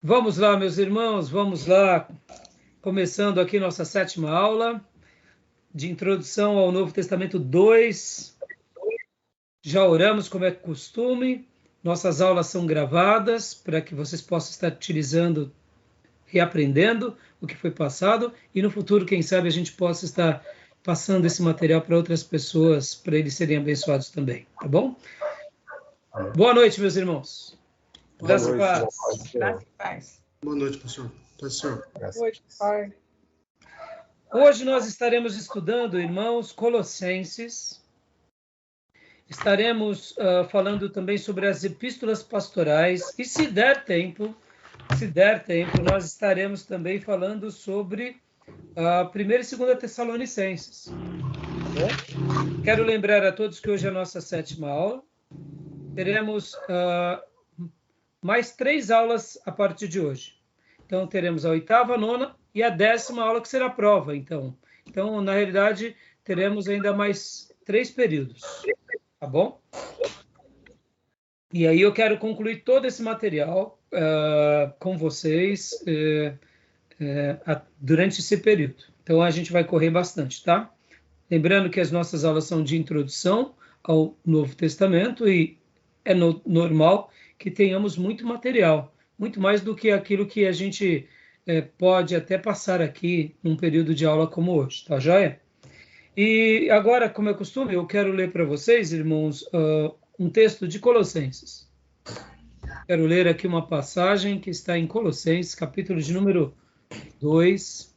Vamos lá, meus irmãos, vamos lá. Começando aqui nossa 7ª aula de introdução ao Novo Testamento 2. Já oramos como é costume. Nossas aulas são gravadas para que vocês possam estar utilizando, reaprendendo o que foi passado e no futuro, quem sabe, a gente possa estar passando esse material para outras pessoas, para eles serem abençoados também, tá bom? Boa noite, meus irmãos. Graças a paz. Graças e paz. Boa noite, pastor. Pastor. Boa noite, pai. Hoje nós estaremos estudando, irmãos, Colossenses. Estaremos falando também sobre as epístolas pastorais e, se der tempo, nós estaremos também falando sobre a 1ª e 2ª Tessalonicenses. Quero lembrar a todos que hoje é a nossa 7ª aula. Teremos mais 3 aulas a partir de hoje. Então, teremos a 8ª, a 9ª e a 10ª aula, que será a prova. Então, na realidade, teremos ainda mais 3 períodos. Tá bom? E aí eu quero concluir todo esse material com vocês durante esse período. Então, a gente vai correr bastante, tá? Lembrando que as nossas aulas são de introdução ao Novo Testamento e é normal que tenhamos muito material, muito mais do que aquilo que a gente pode até passar aqui num período de aula como hoje, tá joia? E agora, como é costume, eu quero ler para vocês, irmãos, um texto de Colossenses. Quero ler aqui uma passagem que está em Colossenses, capítulo de número 2,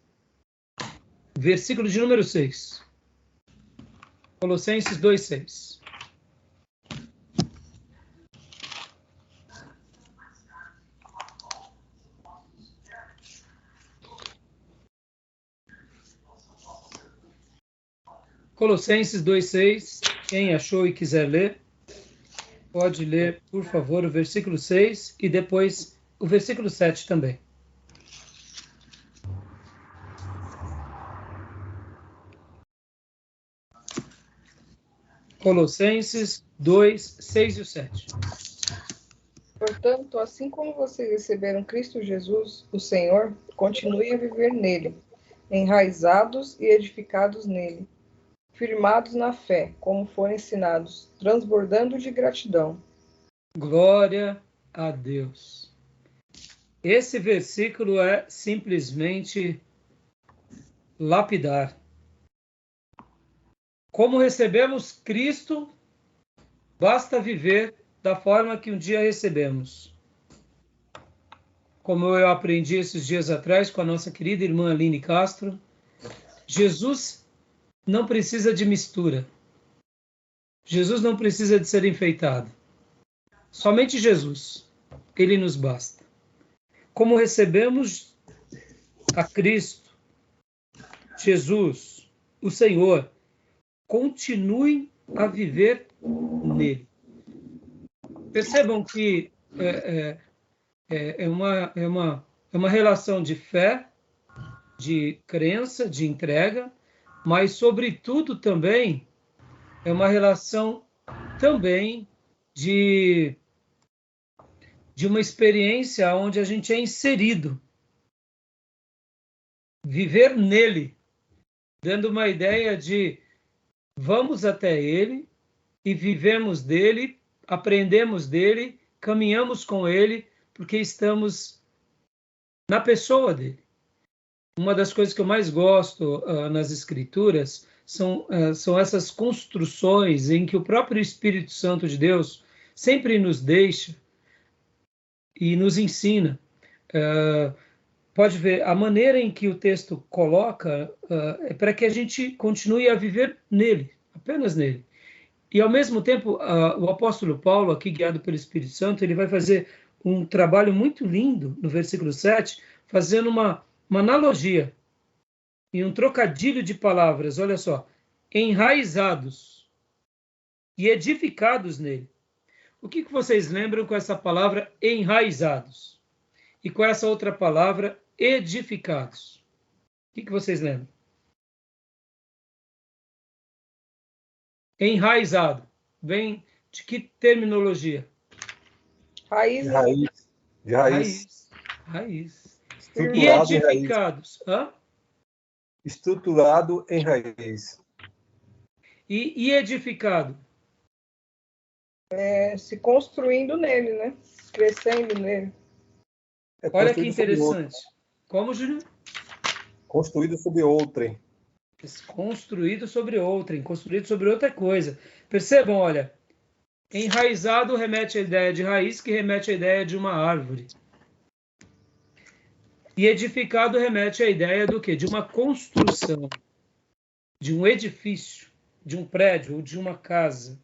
versículo de número 6. Colossenses 2:6. Colossenses 2:6, quem achou e quiser ler, pode ler, por favor, o versículo 6 e depois o versículo 7 também. Colossenses 2, 6 e o 7. Portanto, assim como vocês receberam Cristo Jesus, o Senhor, continuem a viver nele, enraizados e edificados nele, firmados na fé, como foram ensinados, transbordando de gratidão. Glória a Deus. Esse versículo é simplesmente lapidar. Como recebemos Cristo, basta viver da forma que um dia recebemos. Como eu aprendi esses dias atrás com a nossa querida irmã Aline Castro, Jesus não precisa de mistura. Jesus não precisa de ser enfeitado. Somente Jesus. Ele nos basta. Como recebemos a Cristo, Jesus, o Senhor, continue a viver nele. Percebam que é uma relação de fé, de crença, de entrega, mas, sobretudo, também é uma relação também de uma experiência onde a gente é inserido. Viver nele, dando uma ideia de vamos até ele e vivemos dele, aprendemos dele, caminhamos com ele, porque estamos na pessoa dele. Uma das coisas que eu mais gosto nas Escrituras são essas construções em que o próprio Espírito Santo de Deus sempre nos deixa e nos ensina. Pode ver, a maneira em que o texto coloca é para que a gente continue a viver nele, apenas nele. E, ao mesmo tempo, o apóstolo Paulo, aqui guiado pelo Espírito Santo, ele vai fazer um trabalho muito lindo no versículo 7, fazendo uma analogia e um trocadilho de palavras, olha só, enraizados e edificados nele. O que vocês lembram com essa palavra enraizados? E com essa outra palavra, edificados? O que vocês lembram? Enraizado. Vem de que terminologia? Raiz. Raiz. Raiz. E Estruturado em raiz. edificados. Hã? Estruturado em raiz. E edificado. Se construindo nele, né? Crescendo nele. Olha que Construído sobre interessante. Como, Júnior? Construído sobre outrem. Construído sobre outrem, construído sobre outra coisa. Percebam, olha, enraizado remete à ideia de raiz, que remete à ideia de uma árvore. E edificado remete à ideia do quê? De uma construção, de um edifício, de um prédio ou de uma casa.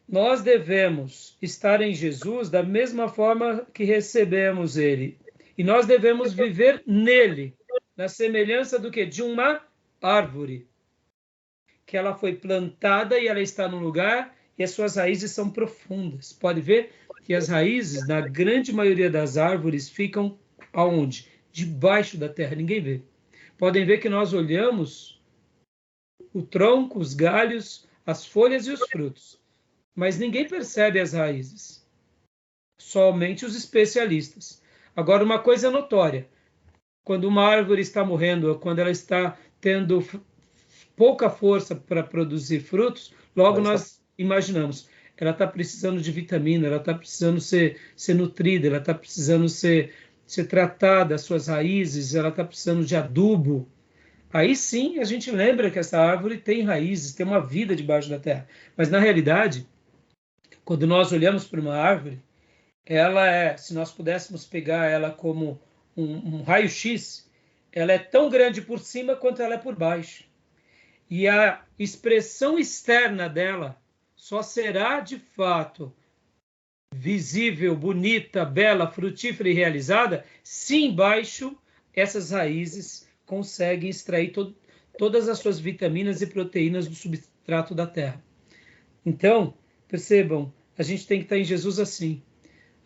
Nós devemos estar em Jesus da mesma forma que recebemos ele. E nós devemos viver nele, na semelhança do quê? De uma árvore, que ela foi plantada e ela está no lugar e as suas raízes são profundas. Pode ver que as raízes, na grande maioria das árvores, ficam aonde? Debaixo da terra, ninguém vê. Podem ver que nós olhamos o tronco, os galhos, as folhas e os frutos, mas ninguém percebe as raízes. Somente os especialistas. Agora, uma coisa notória, quando uma árvore está morrendo, ou quando ela está tendo pouca força para produzir frutos, logo nós imaginamos, ela está precisando de vitamina, ela está precisando ser nutrida, ela está precisando ser tratada, as suas raízes, ela está precisando de adubo. Aí sim a gente lembra que essa árvore tem raízes, tem uma vida debaixo da terra. Mas na realidade, quando nós olhamos para uma árvore, ela é, se nós pudéssemos pegar ela como um raio-x, ela é tão grande por cima quanto ela é por baixo. E a expressão externa dela só será, de fato, visível, bonita, bela, frutífera e realizada, se embaixo essas raízes conseguem extrair todas as suas vitaminas e proteínas do substrato da terra. Então, percebam, a gente tem que estar em Jesus assim.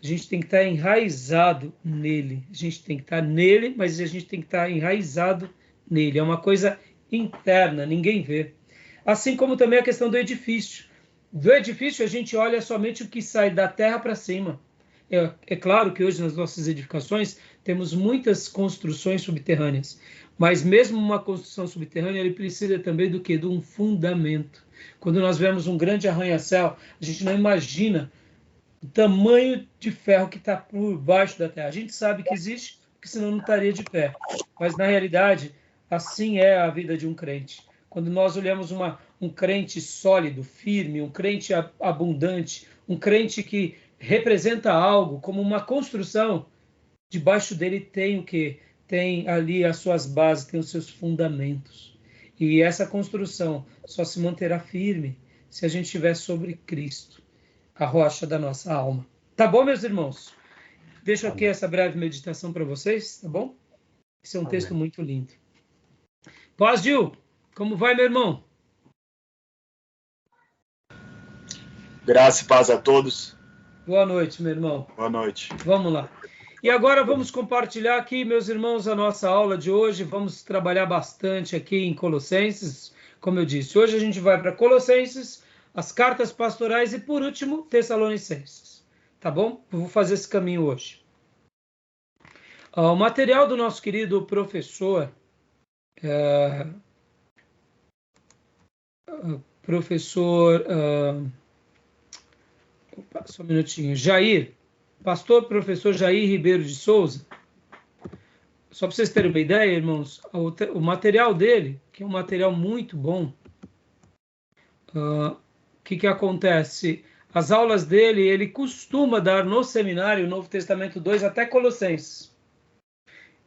A gente tem que estar enraizado nele. A gente tem que estar nele, mas a gente tem que estar enraizado nele. É uma coisa interna, ninguém vê. Assim como também a questão do edifício. Do edifício a gente olha somente o que sai da terra para cima. É claro que hoje nas nossas edificações temos muitas construções subterrâneas, mas mesmo uma construção subterrânea ele precisa também do quê? De um fundamento. Quando nós vemos um grande arranha-céu, a gente não imagina o tamanho de ferro que está por baixo da terra. A gente sabe que existe, porque senão não estaria de pé. Mas na realidade, assim é a vida de um crente. Quando nós olhamos um crente sólido, firme, um crente abundante, um crente que representa algo como uma construção, debaixo dele tem o quê? Tem ali as suas bases, tem os seus fundamentos. E essa construção só se manterá firme se a gente estiver sobre Cristo, a rocha da nossa alma. Tá bom, meus irmãos? Deixo aqui essa breve meditação para vocês, tá bom? Esse é um texto muito lindo. Paz, Gil! Como vai, meu irmão? Graça e paz a todos. Boa noite, meu irmão. Boa noite. Vamos lá. E agora vamos compartilhar aqui, meus irmãos, a nossa aula de hoje. Vamos trabalhar bastante aqui em Colossenses. Como eu disse, hoje a gente vai para Colossenses, as cartas pastorais e, por último, Tessalonicenses. Tá bom? Eu vou fazer esse caminho hoje. O material do nosso querido professor... só um minutinho. Pastor professor Jair Ribeiro de Souza. Só para vocês terem uma ideia, irmãos, o material dele, que é um material muito bom, o que acontece? As aulas dele, ele costuma dar no seminário Novo Testamento 2 até Colossenses.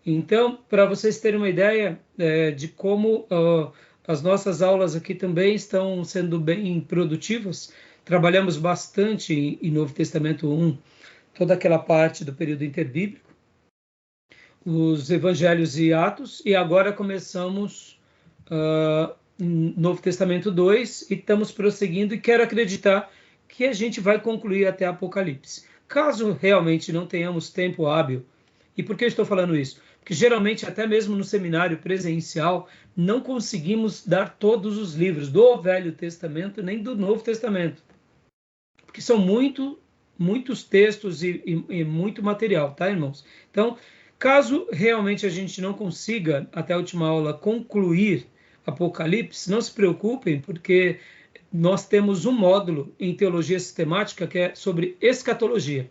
Então, para vocês terem uma ideia de como as nossas aulas aqui também estão sendo bem produtivas, trabalhamos bastante em Novo Testamento 1, toda aquela parte do período interbíblico, os Evangelhos e Atos, e agora começamos Novo Testamento 2 e estamos prosseguindo e quero acreditar que a gente vai concluir até Apocalipse. Caso realmente não tenhamos tempo hábil, e por que eu estou falando isso? Porque geralmente, até mesmo no seminário presencial, não conseguimos dar todos os livros do Velho Testamento nem do Novo Testamento, porque são muito muitos textos e muito material, tá, irmãos? Então, caso realmente a gente não consiga, até a última aula, concluir Apocalipse, não se preocupem, porque nós temos um módulo em teologia sistemática que é sobre escatologia.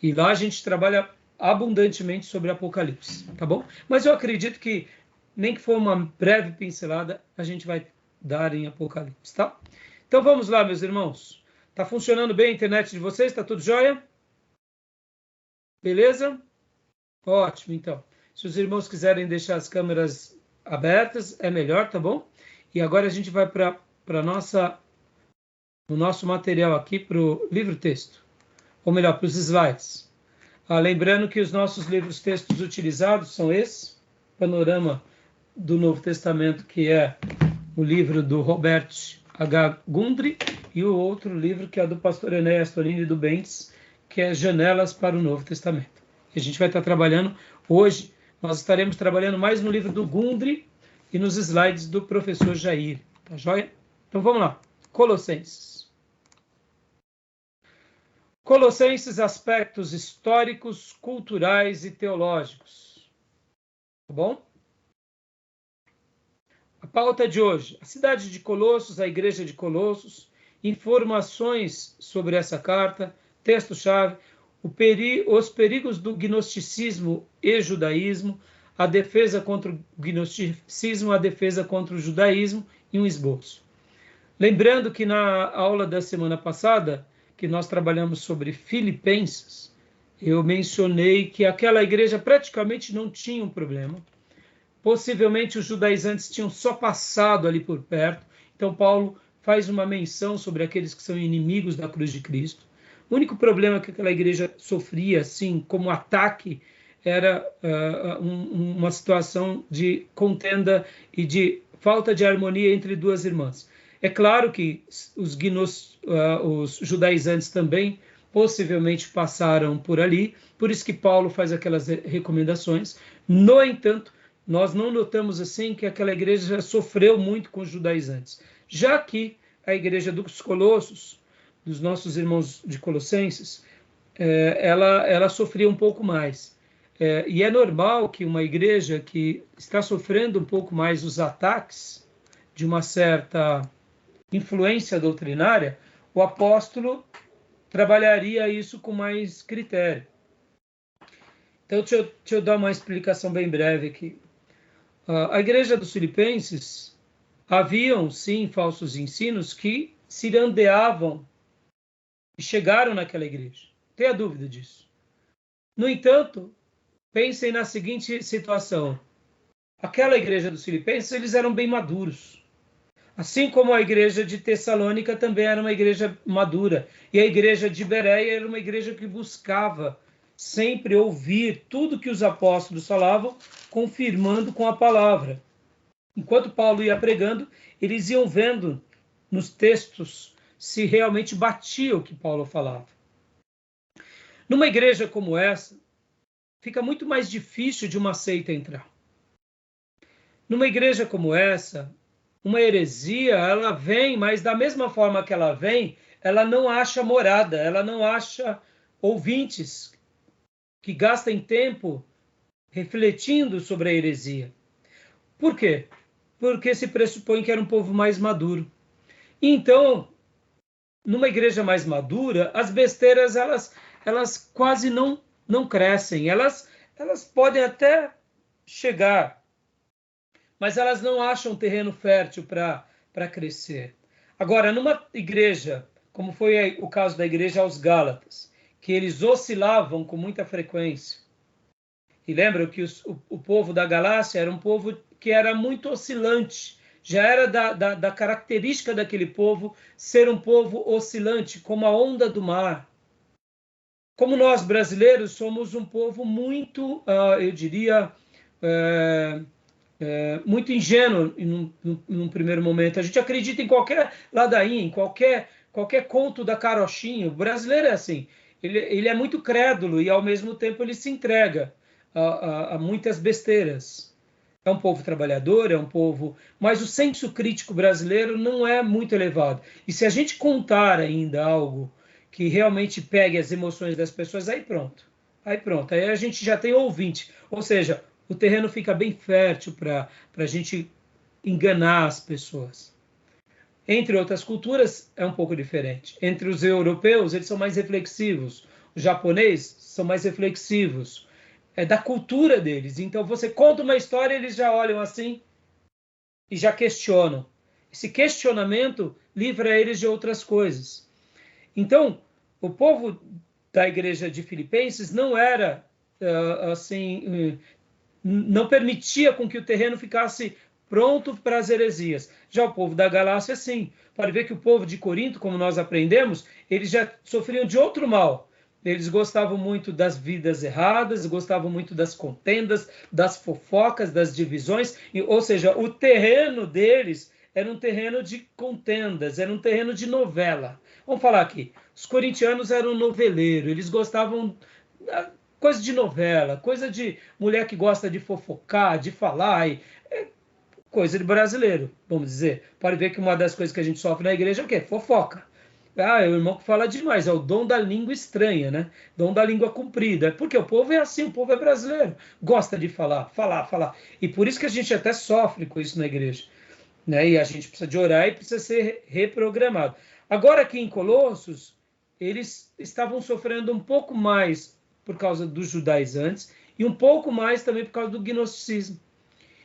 E lá a gente trabalha abundantemente sobre Apocalipse, tá bom? Mas eu acredito que, nem que for uma breve pincelada, a gente vai dar em Apocalipse, tá? Então vamos lá, meus irmãos. Tá funcionando bem a internet de vocês? Tá tudo jóia? Beleza? Ótimo, então. Se os irmãos quiserem deixar as câmeras abertas, é melhor, tá bom? E agora a gente vai para o nosso material aqui, para o livro-texto. Ou melhor, para os slides. Lembrando que os nossos livros-textos utilizados são esse, Panorama do Novo Testamento, que é o livro do Robert H. Gundry, e o outro livro que é do pastor Enéas Torini do Bentes, que é Janelas para o Novo Testamento. E a gente vai estar trabalhando hoje, nós estaremos trabalhando mais no livro do Gundry e nos slides do professor Jair. Tá joia? Então vamos lá. Colossenses. Colossenses, aspectos históricos, culturais e teológicos. Tá bom? A pauta de hoje, a cidade de Colossos, a igreja de Colossos, informações sobre essa carta, texto-chave, os perigos do gnosticismo e judaísmo, a defesa contra o gnosticismo, a defesa contra o judaísmo e um esboço. Lembrando que na aula da semana passada, que nós trabalhamos sobre Filipenses, eu mencionei que aquela igreja praticamente não tinha um problema. Possivelmente os judaizantes tinham só passado ali por perto. Então Paulo faz uma menção sobre aqueles que são inimigos da cruz de Cristo. O único problema que aquela igreja sofria, assim, como ataque, era uma situação de contenda e de falta de harmonia entre duas irmãs. É claro que os judaizantes também possivelmente passaram por ali, por isso que Paulo faz aquelas recomendações. No entanto, nós não notamos assim que aquela igreja sofreu muito com os judaizantes, já que a igreja dos Colossos, dos nossos irmãos de Colossenses, ela sofria um pouco mais. E é normal que uma igreja que está sofrendo um pouco mais os ataques de uma certa influência doutrinária, o apóstolo trabalharia isso com mais critério. Então, deixa eu dar uma explicação bem breve aqui. A igreja dos Filipenses, haviam, sim, falsos ensinos que cirandeavam e chegaram naquela igreja. Não tenha dúvida disso. No entanto, pensem na seguinte situação. Aquela igreja dos Filipenses, eles eram bem maduros. Assim como a igreja de Tessalônica também era uma igreja madura. E a igreja de Bereia era uma igreja que buscava sempre ouvir tudo que os apóstolos falavam, confirmando com a palavra. Enquanto Paulo ia pregando, eles iam vendo nos textos se realmente batia o que Paulo falava. Numa igreja como essa, fica muito mais difícil de uma seita entrar. Numa igreja como essa, uma heresia, ela vem, mas da mesma forma que ela vem, ela não acha morada, ela não acha ouvintes que gastem tempo refletindo sobre a heresia. Por quê? Porque se pressupõe que era um povo mais maduro. Então, numa igreja mais madura, as besteiras, elas quase não crescem. Elas podem até chegar, mas elas não acham terreno fértil para crescer. Agora, numa igreja, como foi o caso da igreja aos Gálatas, que eles oscilavam com muita frequência, e lembram que o povo da Galácia era um povo que era muito oscilante, já era da característica daquele povo ser um povo oscilante, como a onda do mar. Como nós brasileiros somos um povo muito, eu diria, muito ingênuo num primeiro momento. A gente acredita em qualquer ladainha, em qualquer conto da carochinha. O brasileiro é assim. Ele é muito crédulo e, ao mesmo tempo, ele se entrega a muitas besteiras. É um povo trabalhador, é um povo... Mas o senso crítico brasileiro não é muito elevado. E se a gente contar ainda algo que realmente pegue as emoções das pessoas, aí pronto. Aí pronto, aí a gente já tem ouvinte. Ou seja, o terreno fica bem fértil para a gente enganar as pessoas. Entre outras culturas, é um pouco diferente. Entre os europeus, eles são mais reflexivos. Os japoneses são mais reflexivos. É da cultura deles. Então, você conta uma história, eles já olham assim e já questionam. Esse questionamento livra eles de outras coisas. Então, o povo da igreja de Filipenses não era assim, não permitia com que o terreno ficasse pronto para as heresias. Já o povo da Galácia, sim. Pode ver que o povo de Corinto, como nós aprendemos, eles já sofriam de outro mal. Eles gostavam muito das vidas erradas, gostavam muito das contendas, das fofocas, das divisões. Ou seja, o terreno deles era um terreno de contendas, era um terreno de novela. Vamos falar aqui. Os corintianos eram noveleiros, eles gostavam coisa de novela, coisa de mulher que gosta de fofocar, de falar, coisa de brasileiro, vamos dizer. Pode ver que uma das coisas que a gente sofre na igreja é o quê? Fofoca. É o irmão que fala demais, é o dom da língua estranha, né? Dom da língua comprida. Porque o povo é assim, o povo é brasileiro. Gosta de falar. E por isso que a gente até sofre com isso na igreja. Né? E a gente precisa de orar e precisa ser reprogramado. Agora aqui em Colossos, eles estavam sofrendo um pouco mais por causa dos judaizantes e um pouco mais também por causa do gnosticismo.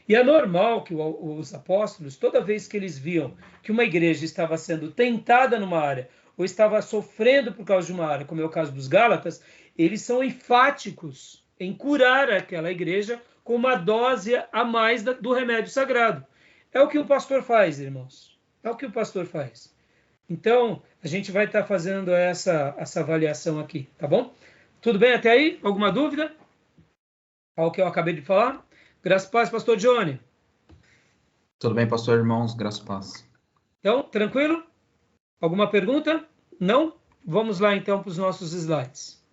E é normal que os apóstolos, toda vez que eles viam que uma igreja estava sendo tentada numa área ou estava sofrendo por causa de uma área, como é o caso dos Gálatas, eles são enfáticos em curar aquela igreja com uma dose a mais do remédio sagrado. É o que o pastor faz, irmãos. É o que o pastor faz. Então, a gente vai estar fazendo essa avaliação aqui, tá bom? Tudo bem até aí? Alguma dúvida? Ao que eu acabei de falar? Graças a paz, pastor Johnny. Tudo bem, pastor, irmãos? Graças a paz. Então, tranquilo? Alguma pergunta? Não? Vamos lá, então, para os nossos slides.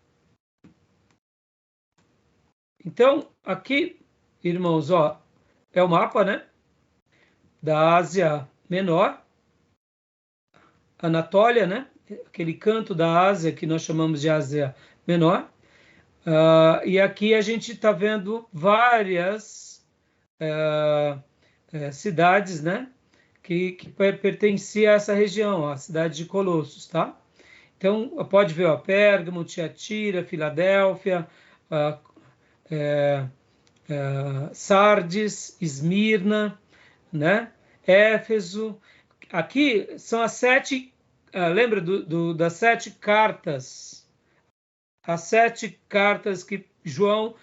Então, aqui, irmãos, ó, é o mapa, né? Da Ásia Menor, Anatólia, né? Aquele canto da Ásia que nós chamamos de Ásia Menor. E aqui a gente está vendo várias cidades, né? Que pertenciam a essa região, a cidade de Colossos, tá? Então, pode ver, ó, Pérgamo, Tiatira, Filadélfia, Sardes, Esmirna, né? Éfeso. Aqui são as 7, lembra das 7 cartas? As 7 cartas que João,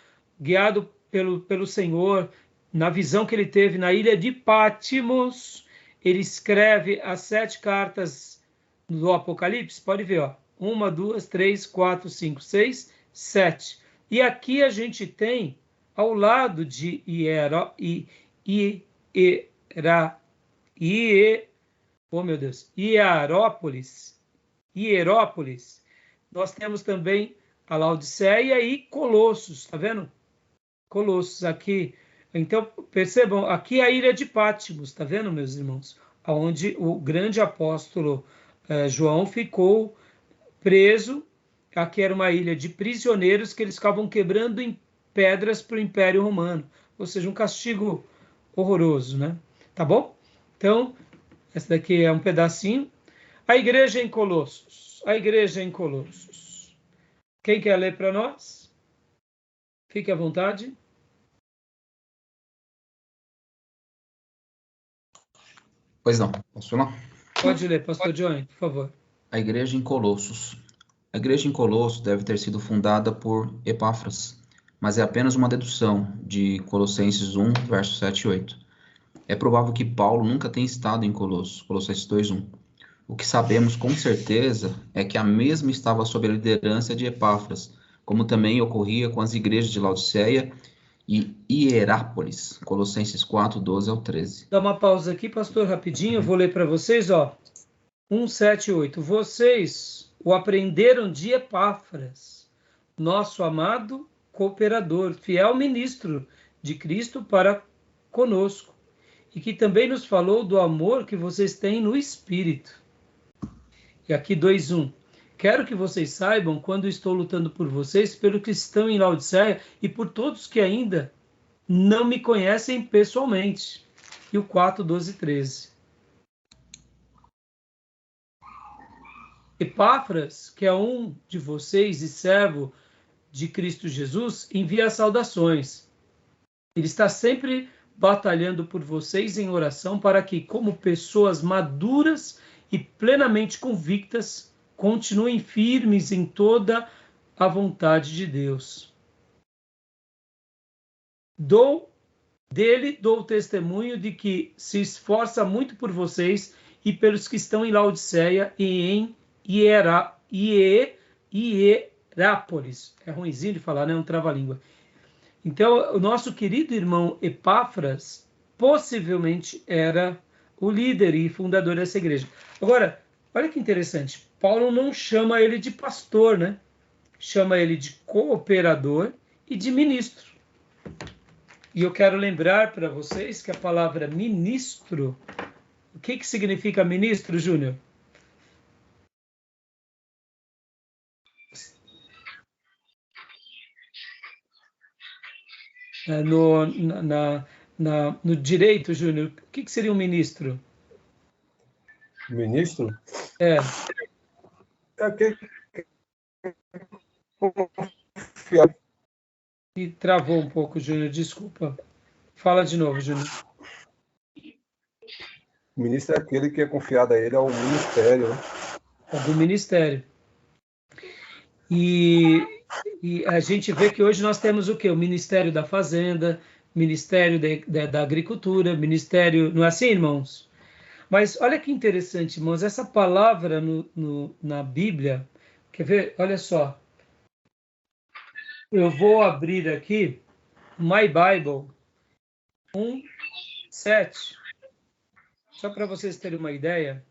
guiado pelo Senhor, na visão que ele teve na ilha de Pátimos, ele escreve as 7 cartas do Apocalipse. Pode ver, ó, 1, 2, 3, 4, 5, 6, 7. E aqui a gente tem, ao lado de Hierópolis, nós temos também a Laodiceia e Colossos, tá vendo? Colossos aqui. Então, percebam, aqui é a ilha de Pátimos, tá vendo, meus irmãos? Onde o grande apóstolo João ficou preso. Aqui era uma ilha de prisioneiros que eles ficavam quebrando em pedras para o Império Romano. Ou seja, um castigo horroroso, né? Tá bom? Então, esse daqui é um pedacinho. A igreja em Colossos. A igreja em Colossos. Quem quer ler para nós? Fique à vontade. Pois não, posso falar? Pode ler, pastor Johnny, por favor. A igreja em Colossos. A igreja em Colossos deve ter sido fundada por Epáfras, mas é apenas uma dedução de Colossenses 1, versos 7 e 8. É provável que Paulo nunca tenha estado em Colossos, Colossenses 2:1. O que sabemos com certeza é que a mesma estava sob a liderança de Epáfras, como também ocorria com as igrejas de Laodiceia e Hierápolis, Colossenses 4, 12 ao 13. Dá uma pausa aqui, pastor, rapidinho, eu vou ler para vocês, ó. 1, 7 e 8. Vocês o aprenderam de Epáfras, nosso amado cooperador, fiel ministro de Cristo para conosco, e que também nos falou do amor que vocês têm no Espírito. E aqui 2:1. quero que vocês saibam quando estou lutando por vocês, pelos que estão em Laodiceia e por todos que ainda não me conhecem pessoalmente. E o 4, 12 e 13. Epáfras, que é um de vocês e servo de Cristo Jesus, envia saudações. Ele está sempre batalhando por vocês em oração para que, como pessoas maduras e plenamente convictas, continuem firmes em toda a vontade de Deus. Dou testemunho de que se esforça muito por vocês e pelos que estão em Laodiceia e em Hierápolis. É ruimzinho de falar, né? Um trava-língua. Então, o nosso querido irmão Epáfras possivelmente era o líder e fundador dessa igreja. Agora, olha que interessante. Paulo não chama ele de pastor, né? Chama ele de cooperador e de ministro. E eu quero lembrar para vocês que a palavra ministro, o que significa ministro, Júnior? No direito, Júnior, o que seria um ministro? Ministro? É aquele que confiado. E travou um pouco, Júnior, desculpa. Fala de novo, Júnior. O ministro é aquele que é confiado a ele ao ministério, né? É do ministério. E a gente vê que hoje nós temos o quê? O Ministério da Fazenda, Ministério da Agricultura, Ministério... Não é assim, irmãos? Mas olha que interessante, irmãos, essa palavra na Bíblia, quer ver? Olha só. Eu vou abrir aqui My Bible 1:7, só para vocês terem uma ideia.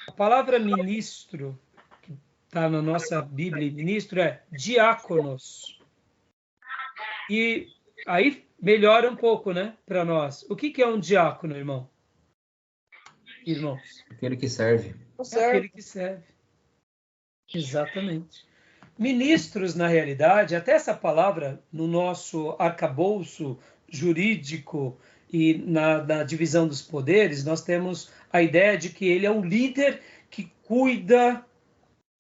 A palavra ministro, que está na nossa Bíblia, ministro, é diáconos. E aí melhora um pouco, né, para nós. O que é um diácono, irmãos? Aquele que serve. É aquele que serve. Exatamente. Ministros, na realidade, até essa palavra, no nosso arcabouço jurídico e na divisão dos poderes, nós temos a ideia de que ele é um líder que cuida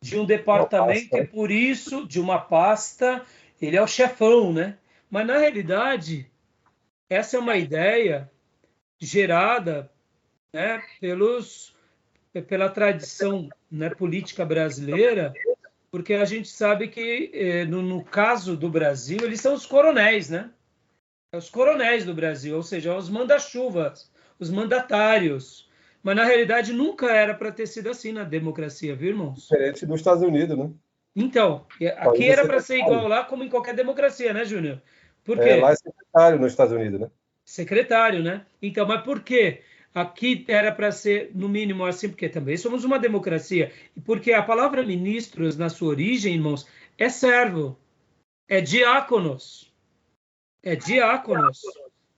de um departamento e, por isso, de uma pasta, ele é o chefão, né? Mas, na realidade, essa é uma ideia gerada, né, pela tradição, né, política brasileira, porque a gente sabe que, no caso do Brasil, eles são os coronéis, né? Os coronéis do Brasil, ou seja, os manda-chuvas, os mandatários. Mas, na realidade, nunca era para ter sido assim na democracia, viu, irmãos? Diferente dos Estados Unidos, né? Então, aqui era para ser igual lá, como em qualquer democracia, né, Júnior? Por quê? Lá é secretário nos Estados Unidos, né? Secretário, né? Então, mas por quê? Aqui era para ser, no mínimo, assim, porque também somos uma democracia. E porque a palavra ministros, na sua origem, irmãos, é servo, é diáconos. É diáconos.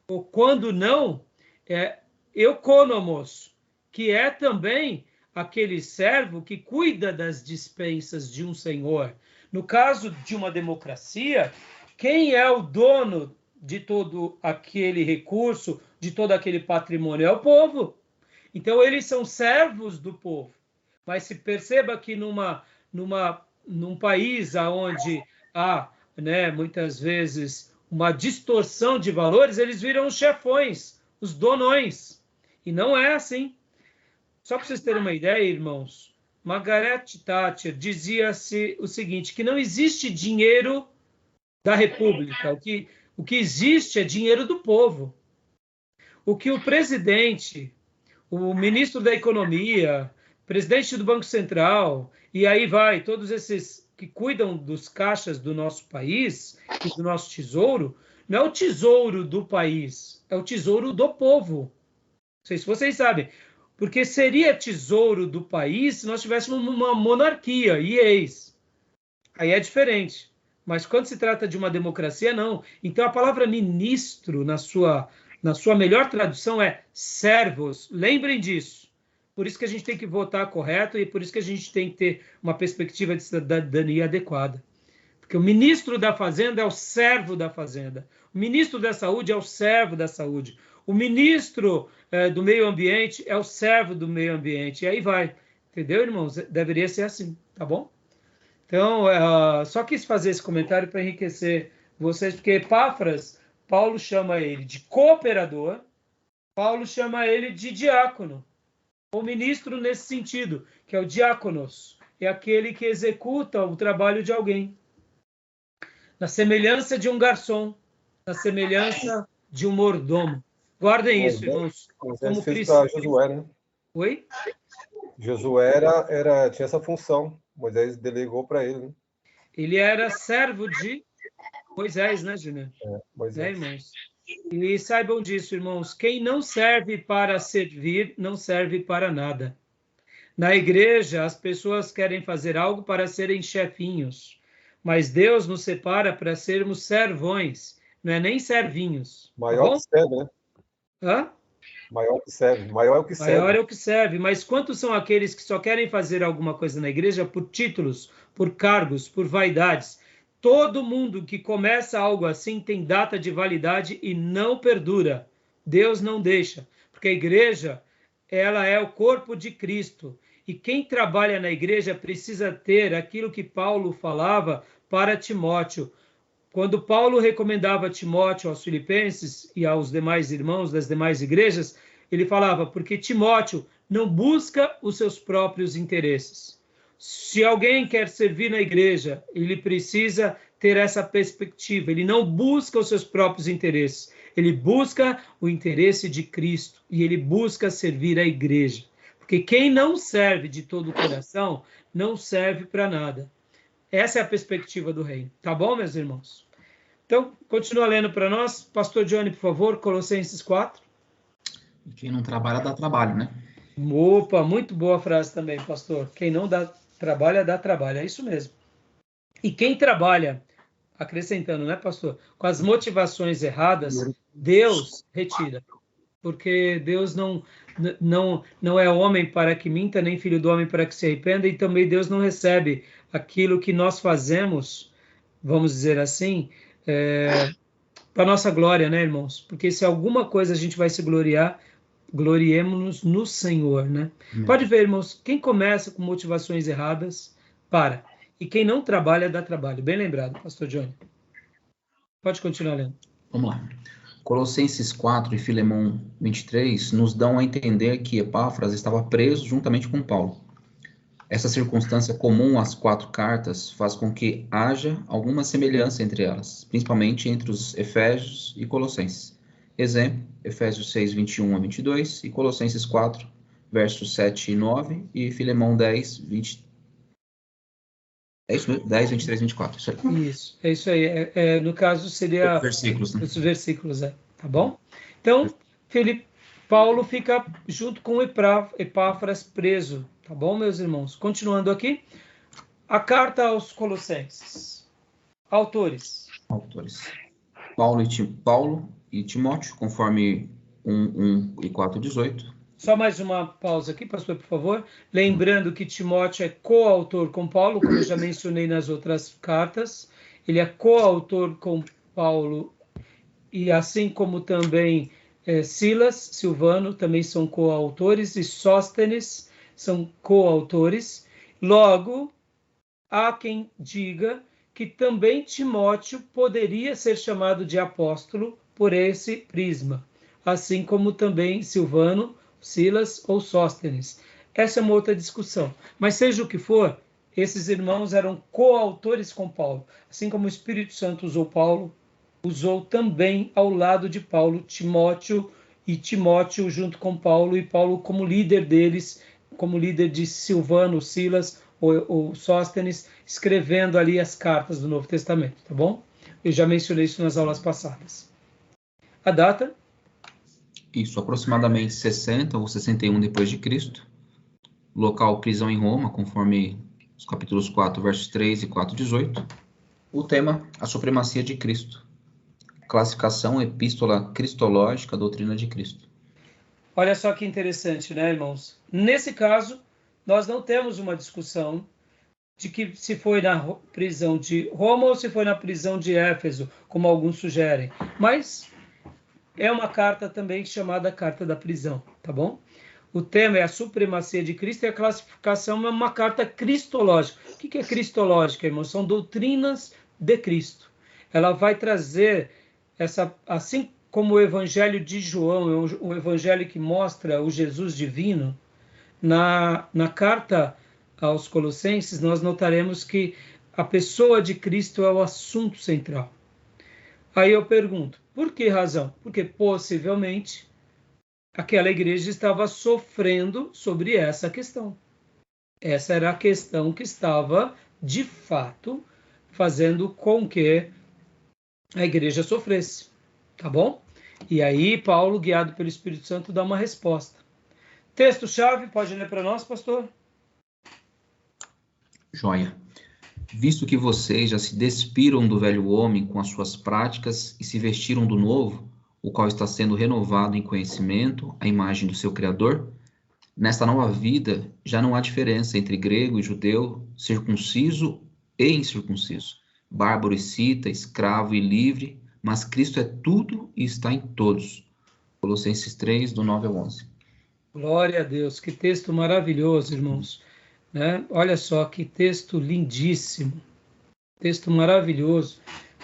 Ou quando não, é eukônomos, que é também aquele servo que cuida das dispensas de um senhor. No caso de uma democracia, quem é o dono de todo aquele recurso, de todo aquele patrimônio? É o povo. Então, eles são servos do povo. Mas se perceba que num país onde há, né, muitas vezes, uma distorção de valores, eles viram os chefões, os donões. E não é assim. Só para vocês terem uma ideia, irmãos, Margaret Thatcher dizia-se o seguinte, que não existe dinheiro da República. O que existe é dinheiro do povo. O que o presidente, o ministro da Economia, presidente do Banco Central, e aí vai, todos esses que cuidam dos caixas do nosso país e do nosso tesouro, não é o tesouro do país, é o tesouro do povo. Não sei se vocês sabem. Porque seria tesouro do país se nós tivéssemos uma monarquia, e eis. Aí é diferente. Mas quando se trata de uma democracia, não. Então a palavra ministro, na sua melhor tradução, é servos. Lembrem disso. Por isso que a gente tem que votar correto e por isso que a gente tem que ter uma perspectiva de cidadania adequada. Porque o ministro da Fazenda é o servo da Fazenda. O ministro da Saúde é o servo da saúde. O ministro do Meio Ambiente é o servo do meio ambiente. E aí vai. Entendeu, irmãos? Deveria ser assim, tá bom? Então, só quis fazer esse comentário para enriquecer vocês, porque Epáfras, Paulo chama ele de cooperador, Paulo chama ele de diácono, ou ministro nesse sentido, que é o diáconos, é aquele que executa o trabalho de alguém. Na semelhança de um garçom, na semelhança de um mordomo. Guardem isso, irmãos. Como fez para Josué, né? Oi? Josué tinha essa função. Moisés delegou para ele, né? Ele era servo de Moisés, né, Júnior? Moisés. Irmãos? E saibam disso, irmãos. Quem não serve para servir, não serve para nada. Na igreja, as pessoas querem fazer algo para serem chefinhos. Mas Deus nos separa para sermos servões, não é nem servinhos. Maior que serve, né? Hã? Maior que serve. Maior é o que serve. Maior é o que serve. Mas quantos são aqueles que só querem fazer alguma coisa na igreja por títulos, por cargos, por vaidades? Todo mundo que começa algo assim tem data de validade e não perdura. Deus não deixa. Porque a igreja, ela é o corpo de Cristo. E quem trabalha na igreja precisa ter aquilo que Paulo falava para Timóteo. Quando Paulo recomendava Timóteo aos filipenses e aos demais irmãos das demais igrejas, ele falava, porque Timóteo não busca os seus próprios interesses. Se alguém quer servir na igreja, ele precisa ter essa perspectiva. Ele não busca os seus próprios interesses. Ele busca o interesse de Cristo e ele busca servir a igreja. Porque quem não serve de todo o coração, não serve para nada. Essa é a perspectiva do reino. Tá bom, meus irmãos? Então, continua lendo para nós. Pastor Johnny, por favor, Colossenses 4. E quem não trabalha, dá trabalho, né? Opa, muito boa frase também, pastor. Quem não dá trabalho, dá trabalho. É isso mesmo. E quem trabalha, acrescentando, né, pastor? Com as motivações erradas, Deus retira. Porque Deus não é homem para que minta, nem filho do homem para que se arrependa, e também Deus não recebe aquilo que nós fazemos, vamos dizer assim, para nossa glória, né, irmãos? Porque se alguma coisa a gente vai se gloriar, gloriemos-nos no Senhor, né? Pode ver, irmãos, quem começa com motivações erradas, para. E quem não trabalha, dá trabalho. Bem lembrado, pastor Johnny. Pode continuar lendo. Vamos lá. Colossenses 4 e Filemão 23 nos dão a entender que Epáfras estava preso juntamente com Paulo. Essa circunstância comum às 4 cartas faz com que haja alguma semelhança entre elas, principalmente entre os Efésios e Colossenses. Exemplo, Efésios 6, 21 a 22 e Colossenses 4, versos 7 e 9 e Filemão 10, 20. É isso mesmo? 10, 23, 24. Isso aí. Isso, é isso aí. No caso, seria... Versículos, né? Os versículos, tá bom? Então, Paulo fica junto com Epáfras preso, tá bom, meus irmãos? Continuando aqui, a carta aos Colossenses. Autores. Paulo e Timóteo, conforme 1 e 4:18. Só mais uma pausa aqui, pastor, por favor. Lembrando que Timóteo é coautor com Paulo, como eu já mencionei nas outras cartas. Ele é coautor com Paulo, e assim como também Silas, Silvano, também são coautores, e Sóstenes são coautores. Logo, há quem diga que também Timóteo poderia ser chamado de apóstolo por esse prisma, assim como também Silvano, Silas ou Sóstenes. Essa é uma outra discussão. Mas seja o que for, esses irmãos eram coautores com Paulo. Assim como o Espírito Santo usou Paulo, usou também ao lado de Paulo Timóteo, e Timóteo junto com Paulo, e Paulo como líder deles, como líder de Silvano, Silas ou Sóstenes, escrevendo ali as cartas do Novo Testamento, tá bom? Eu já mencionei isso nas aulas passadas. A data? Isso, aproximadamente 60 ou 61 depois de Cristo. Local, prisão em Roma, conforme os capítulos 4, versos 3 e 4:18. O tema, a supremacia de Cristo. Classificação, epístola cristológica, doutrina de Cristo. Olha só que interessante, né, irmãos? Nesse caso, nós não temos uma discussão de que se foi na prisão de Roma ou se foi na prisão de Éfeso, como alguns sugerem. Mas é uma carta também chamada Carta da Prisão, tá bom? O tema é a supremacia de Cristo e a classificação é uma carta cristológica. O que é cristológica, irmãos? São doutrinas de Cristo. Ela vai trazer essa, assim como o Evangelho de João, é um evangelho que mostra o Jesus divino, na carta aos Colossenses, nós notaremos que a pessoa de Cristo é o assunto central. Aí eu pergunto, por que razão? Porque possivelmente aquela igreja estava sofrendo sobre essa questão. Essa era a questão que estava, de fato, fazendo com que a igreja sofresse. Tá bom? E aí Paulo, guiado pelo Espírito Santo, dá uma resposta. Texto-chave, pode ler para nós, pastor? Joia. Visto que vocês já se despiram do velho homem com as suas práticas e se vestiram do novo, o qual está sendo renovado em conhecimento, à imagem do seu Criador, nesta nova vida já não há diferença entre grego e judeu, circunciso e incircunciso, bárbaro e cita, escravo e livre, mas Cristo é tudo e está em todos. Colossenses 3, do 9 ao 11. Glória a Deus, que texto maravilhoso, irmãos. Né? Olha só que texto lindíssimo, texto maravilhoso.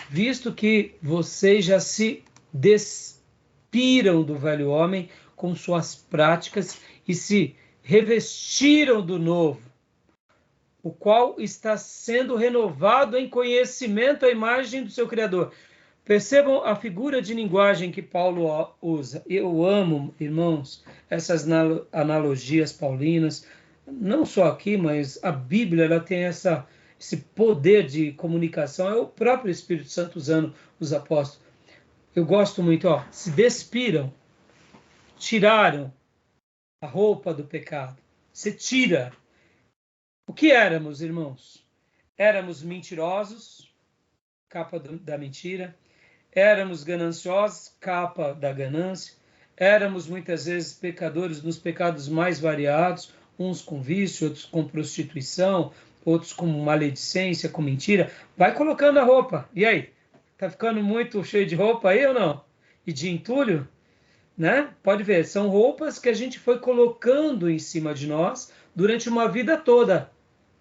Visto que vocês já se despiram do velho homem com suas práticas e se revestiram do novo, o qual está sendo renovado em conhecimento à imagem do seu Criador. Percebam a figura de linguagem que Paulo usa. Eu amo, irmãos, essas analogias paulinas. Não só aqui, mas a Bíblia ela tem esse poder de comunicação. É o próprio Espírito Santo usando os apóstolos. Eu gosto muito, se despiram, tiraram a roupa do pecado. Você tira. O que éramos, irmãos? Éramos mentirosos, capa da mentira. Éramos gananciosos, capa da ganância. Éramos muitas vezes pecadores nos pecados mais variados, uns com vício, outros com prostituição, outros com maledicência, com mentira. Vai colocando a roupa. E aí? Tá ficando muito cheio de roupa aí ou não? E de entulho? Né? Pode ver, são roupas que a gente foi colocando em cima de nós durante uma vida toda.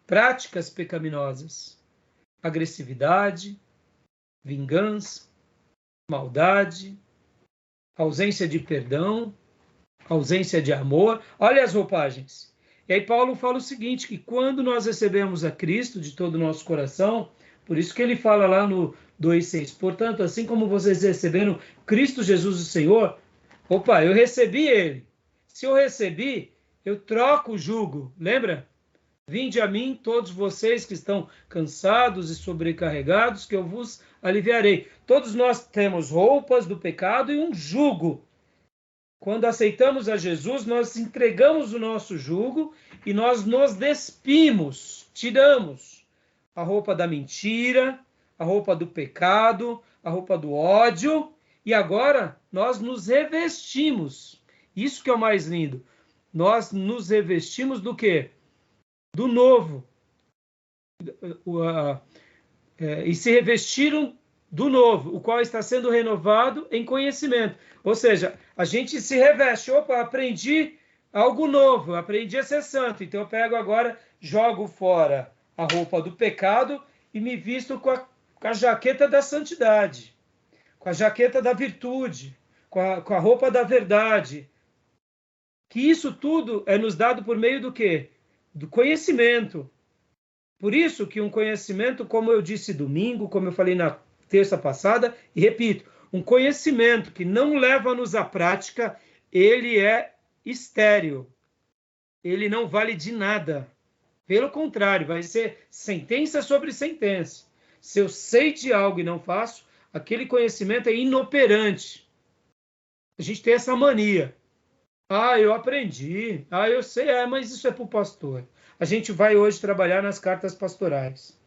Práticas pecaminosas. Agressividade, vingança, maldade, ausência de perdão, ausência de amor. Olha as roupagens. E aí Paulo fala o seguinte, que quando nós recebemos a Cristo de todo o nosso coração, por isso que ele fala lá no 2,6, portanto, assim como vocês receberam Cristo Jesus o Senhor, eu recebi ele. Se eu recebi, eu troco o jugo, lembra? Vinde a mim, todos vocês que estão cansados e sobrecarregados, que eu vos aliviarei. Todos nós temos roupas do pecado e um jugo. Quando aceitamos a Jesus, nós entregamos o nosso jugo e nós nos despimos, tiramos a roupa da mentira, a roupa do pecado, a roupa do ódio, e agora nós nos revestimos. Isso que é o mais lindo. Nós nos revestimos do quê? Do novo. E se revestiram do novo, o qual está sendo renovado em conhecimento. Ou seja, a gente se reveste. Aprendi algo novo, aprendi a ser santo. Então eu pego agora, jogo fora a roupa do pecado e me visto com a jaqueta da santidade, com a jaqueta da virtude, com a roupa da verdade. Que isso tudo é nos dado por meio do quê? Do conhecimento. Por isso que um conhecimento, como eu disse domingo, como eu falei na terça passada, e repito, um conhecimento que não leva-nos à prática, ele é estéril. Ele não vale de nada. Pelo contrário, vai ser sentença sobre sentença. Se eu sei de algo e não faço, aquele conhecimento é inoperante. A gente tem essa mania. Eu aprendi. Eu sei. Mas isso é para o pastor. A gente vai hoje trabalhar nas cartas pastorais.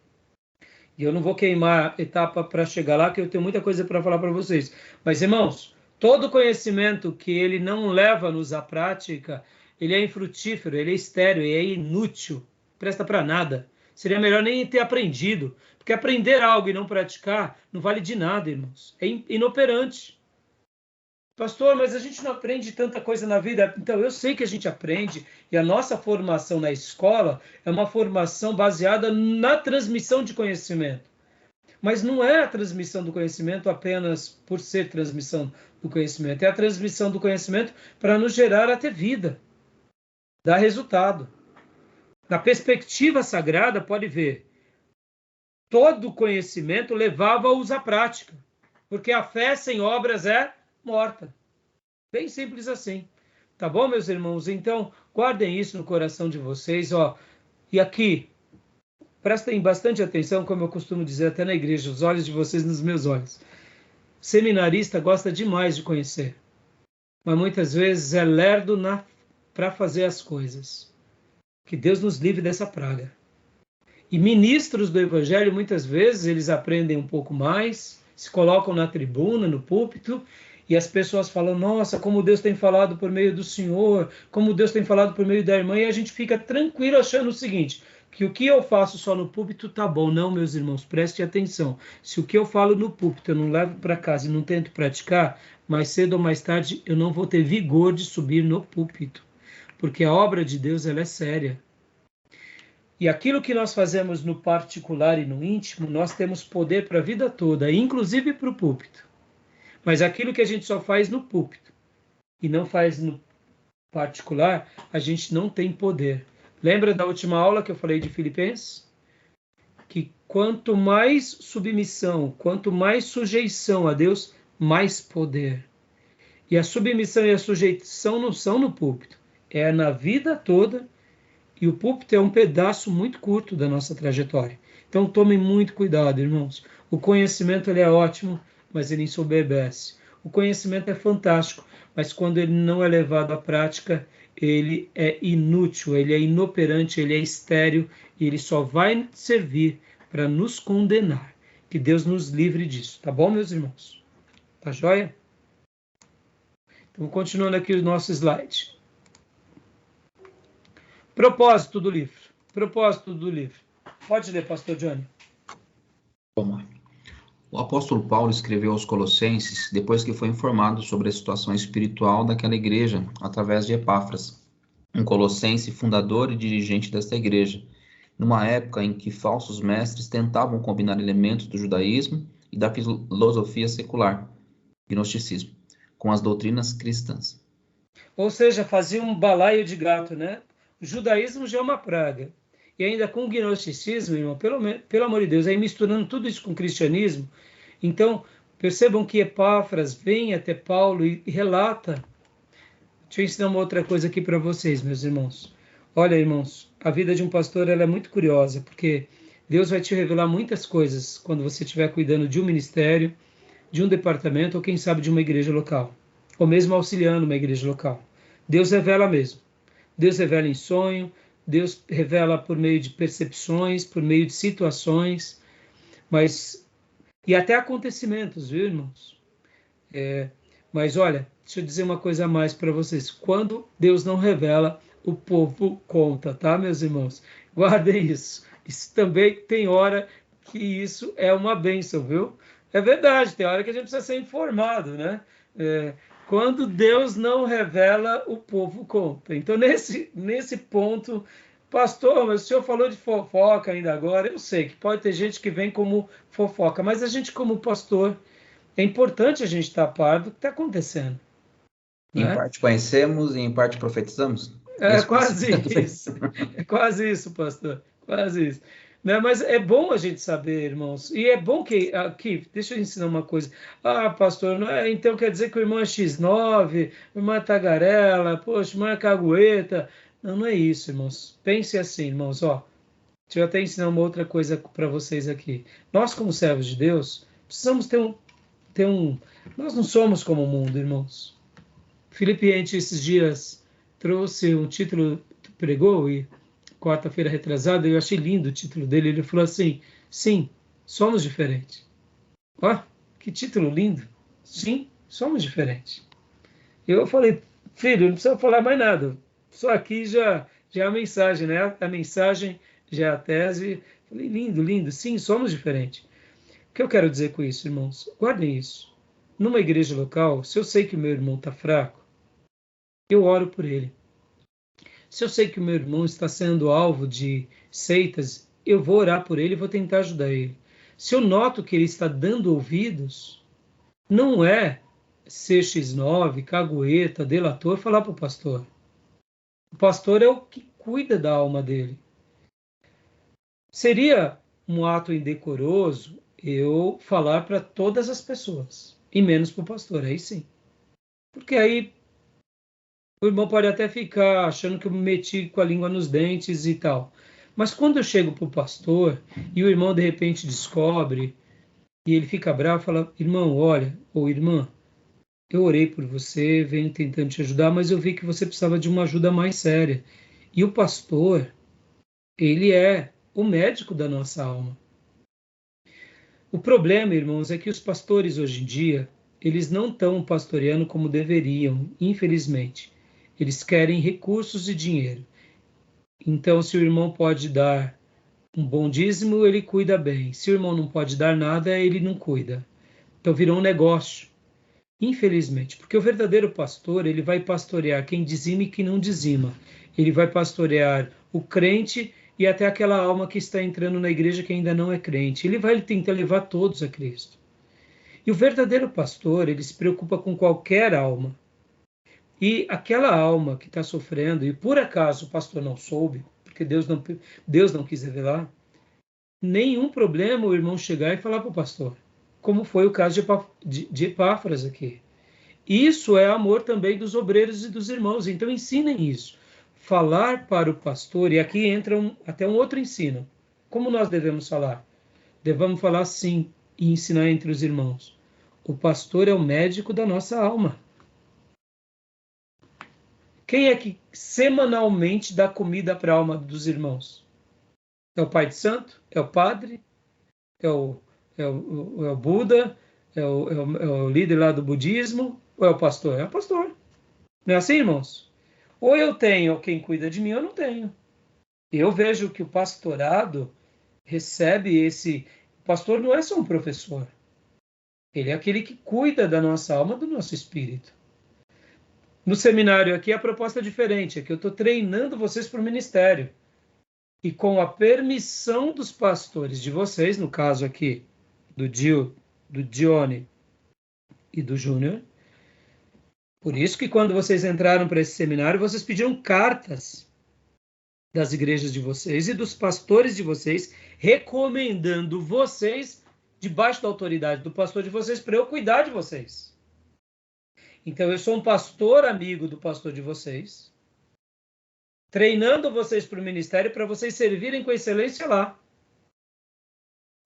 E eu não vou queimar etapa para chegar lá, que eu tenho muita coisa para falar para vocês. Mas, irmãos, Todo conhecimento que ele não leva-nos à prática, ele é infrutífero, ele é estéril, ele é inútil, não presta para nada. Seria melhor nem ter aprendido, porque aprender algo e não praticar não vale de nada, irmãos. É inoperante. Pastor, mas a gente não aprende tanta coisa na vida. Então, eu sei que a gente aprende, e a nossa formação na escola é uma formação baseada na transmissão de conhecimento. Mas não é a transmissão do conhecimento apenas por ser transmissão do conhecimento. É a transmissão do conhecimento para nos gerar até vida, dar resultado. Na perspectiva sagrada, pode ver, todo conhecimento levava-os à prática, porque a fé sem obras é morta. Bem simples assim. Tá bom, meus irmãos? Então, guardem isso no coração de vocês. Ó. E aqui, prestem bastante atenção, como eu costumo dizer até na igreja, os olhos de vocês nos meus olhos. Seminarista gosta demais de conhecer, mas muitas vezes é lerdo para fazer as coisas. Que Deus nos livre dessa praga. E ministros do Evangelho, muitas vezes, eles aprendem um pouco mais, se colocam na tribuna, no púlpito, e as pessoas falam, nossa, como Deus tem falado por meio do Senhor, como Deus tem falado por meio da irmã, e a gente fica tranquilo achando o seguinte, que o que eu faço só no púlpito tá bom. Não, meus irmãos, prestem atenção. Se o que eu falo no púlpito eu não levo para casa e não tento praticar, mais cedo ou mais tarde eu não vou ter vigor de subir no púlpito. Porque a obra de Deus ela é séria. E aquilo que nós fazemos no particular e no íntimo, nós temos poder para a vida toda, inclusive para o púlpito. Mas aquilo que a gente só faz no púlpito e não faz no particular, a gente não tem poder. Lembra da última aula que eu falei de Filipenses? Que quanto mais submissão, quanto mais sujeição a Deus, mais poder. E a submissão e a sujeição não são no púlpito, é na vida toda, e o púlpito é um pedaço muito curto da nossa trajetória. Então tomem muito cuidado, irmãos. O conhecimento ele é ótimo, mas ele ensoberbece. O conhecimento é fantástico, mas quando ele não é levado à prática, ele é inútil, ele é inoperante, ele é estéril, e ele só vai servir para nos condenar. Que Deus nos livre disso, tá bom, meus irmãos? Tá joia? Então, continuando aqui o nosso slide. Propósito do livro. Propósito do livro. Pode ler, pastor Johnny. Vamos lá. O apóstolo Paulo escreveu aos Colossenses depois que foi informado sobre a situação espiritual daquela igreja, através de Epáfras, um colossense fundador e dirigente desta igreja, numa época em que falsos mestres tentavam combinar elementos do judaísmo e da filosofia secular, gnosticismo, com as doutrinas cristãs. Ou seja, fazia um balaio de gato, né? O judaísmo já é uma praga. E ainda com o gnosticismo, irmão, pelo amor de Deus, aí misturando tudo isso com o cristianismo. Então, percebam que Epáfras vem até Paulo e relata. Deixa eu ensinar uma outra coisa aqui para vocês, meus irmãos. Olha, irmãos, a vida de um pastor ela é muito curiosa, porque Deus vai te revelar muitas coisas quando você estiver cuidando de um ministério, de um departamento, ou quem sabe de uma igreja local, ou mesmo auxiliando uma igreja local. Deus revela mesmo. Deus revela em sonho, Deus revela por meio de percepções, por meio de situações, e até acontecimentos, viu, irmãos? Mas olha, deixa eu dizer uma coisa a mais para vocês. Quando Deus não revela, o povo conta, tá, meus irmãos? Guardem isso. Isso também tem hora que isso é uma bênção, viu? É verdade, tem hora que a gente precisa ser informado, né? Quando Deus não revela, o povo conta. Então, nesse ponto, pastor, mas o senhor falou de fofoca ainda agora. Eu sei que pode ter gente que vem como fofoca, mas a gente, como pastor, é importante a gente estar a par do que está acontecendo. Em parte conhecemos e em parte profetizamos. É quase isso. É quase isso, pastor. Quase isso. Né? Mas é bom a gente saber, irmãos. E é bom que... Aqui, deixa eu ensinar uma coisa. Pastor, não é, então quer dizer que o irmão é X9, o irmão é tagarela, poxa, o irmão é cagueta. Não, não é isso, irmãos. Pense assim, irmãos. Deixa eu até ensinar uma outra coisa para vocês aqui. Nós, como servos de Deus, precisamos ter um... Nós não somos como o mundo, irmãos. Felipe Ente, esses dias, trouxe um título, pregou, e quarta-feira retrasada, eu achei lindo o título dele. Ele falou assim: sim, somos diferentes. Que título lindo. Sim, Somos diferentes. Eu falei, filho, não precisa falar mais nada. Só aqui já é a mensagem, né? A mensagem já é a tese. Falei, lindo, lindo. Sim, somos diferentes. O que eu quero dizer com isso, irmãos? Guardem isso. Numa igreja local, se eu sei que o meu irmão está fraco, eu oro por ele. Se eu sei que o meu irmão está sendo alvo de seitas, eu vou orar por ele e vou tentar ajudar ele. Se eu noto que ele está dando ouvidos, não é CX9, cagueta, delator, falar para o pastor. O pastor é o que cuida da alma dele. Seria um ato indecoroso eu falar para todas as pessoas, e menos para o pastor, aí sim. Porque aí o irmão pode até ficar achando que eu me meti com a língua nos dentes e tal. Mas quando eu chego para o pastor e o irmão de repente descobre e ele fica bravo, fala, irmão, olha, ou irmã, eu orei por você, venho tentando te ajudar, mas eu vi que você precisava de uma ajuda mais séria. E o pastor, ele é o médico da nossa alma. O problema, irmãos, é que os pastores hoje em dia, eles não estão pastoreando como deveriam, infelizmente. Eles querem recursos e dinheiro. Então, se o irmão pode dar um bom dízimo, ele cuida bem. Se o irmão não pode dar nada, ele não cuida. Então, virou um negócio. Infelizmente, porque o verdadeiro pastor, ele vai pastorear quem dizima e quem não dizima. Ele vai pastorear o crente e até aquela alma que está entrando na igreja que ainda não é crente. Ele vai tentar levar todos a Cristo. E o verdadeiro pastor, ele se preocupa com qualquer alma. E aquela alma que está sofrendo, e por acaso o pastor não soube, porque Deus não quis revelar, nenhum problema o irmão chegar e falar para o pastor, como foi o caso de Epáfras aqui. Isso é amor também dos obreiros e dos irmãos, então ensinem isso. Falar para o pastor, e aqui entra até um outro ensino. Como nós devemos falar? Devemos falar sim e ensinar entre os irmãos. O pastor é o médico da nossa alma. Quem é que semanalmente dá comida para a alma dos irmãos? É o Pai de Santo? É o Padre? É o Buda? É o líder lá do budismo? Ou é o pastor? É o pastor. Não é assim, irmãos? Ou eu tenho quem cuida de mim, ou eu não tenho. Eu vejo que o pastorado recebe esse... O pastor não é só um professor. Ele é aquele que cuida da nossa alma, do nosso espírito. No seminário aqui a proposta é diferente, é que eu estou treinando vocês para o ministério. E com a permissão dos pastores de vocês, no caso aqui do Dione e do Júnior, por isso que quando vocês entraram para esse seminário, vocês pediram cartas das igrejas de vocês e dos pastores de vocês, recomendando vocês, debaixo da autoridade do pastor de vocês, para eu cuidar de vocês. Então, eu sou um pastor amigo do pastor de vocês, treinando vocês para o ministério para vocês servirem com excelência lá.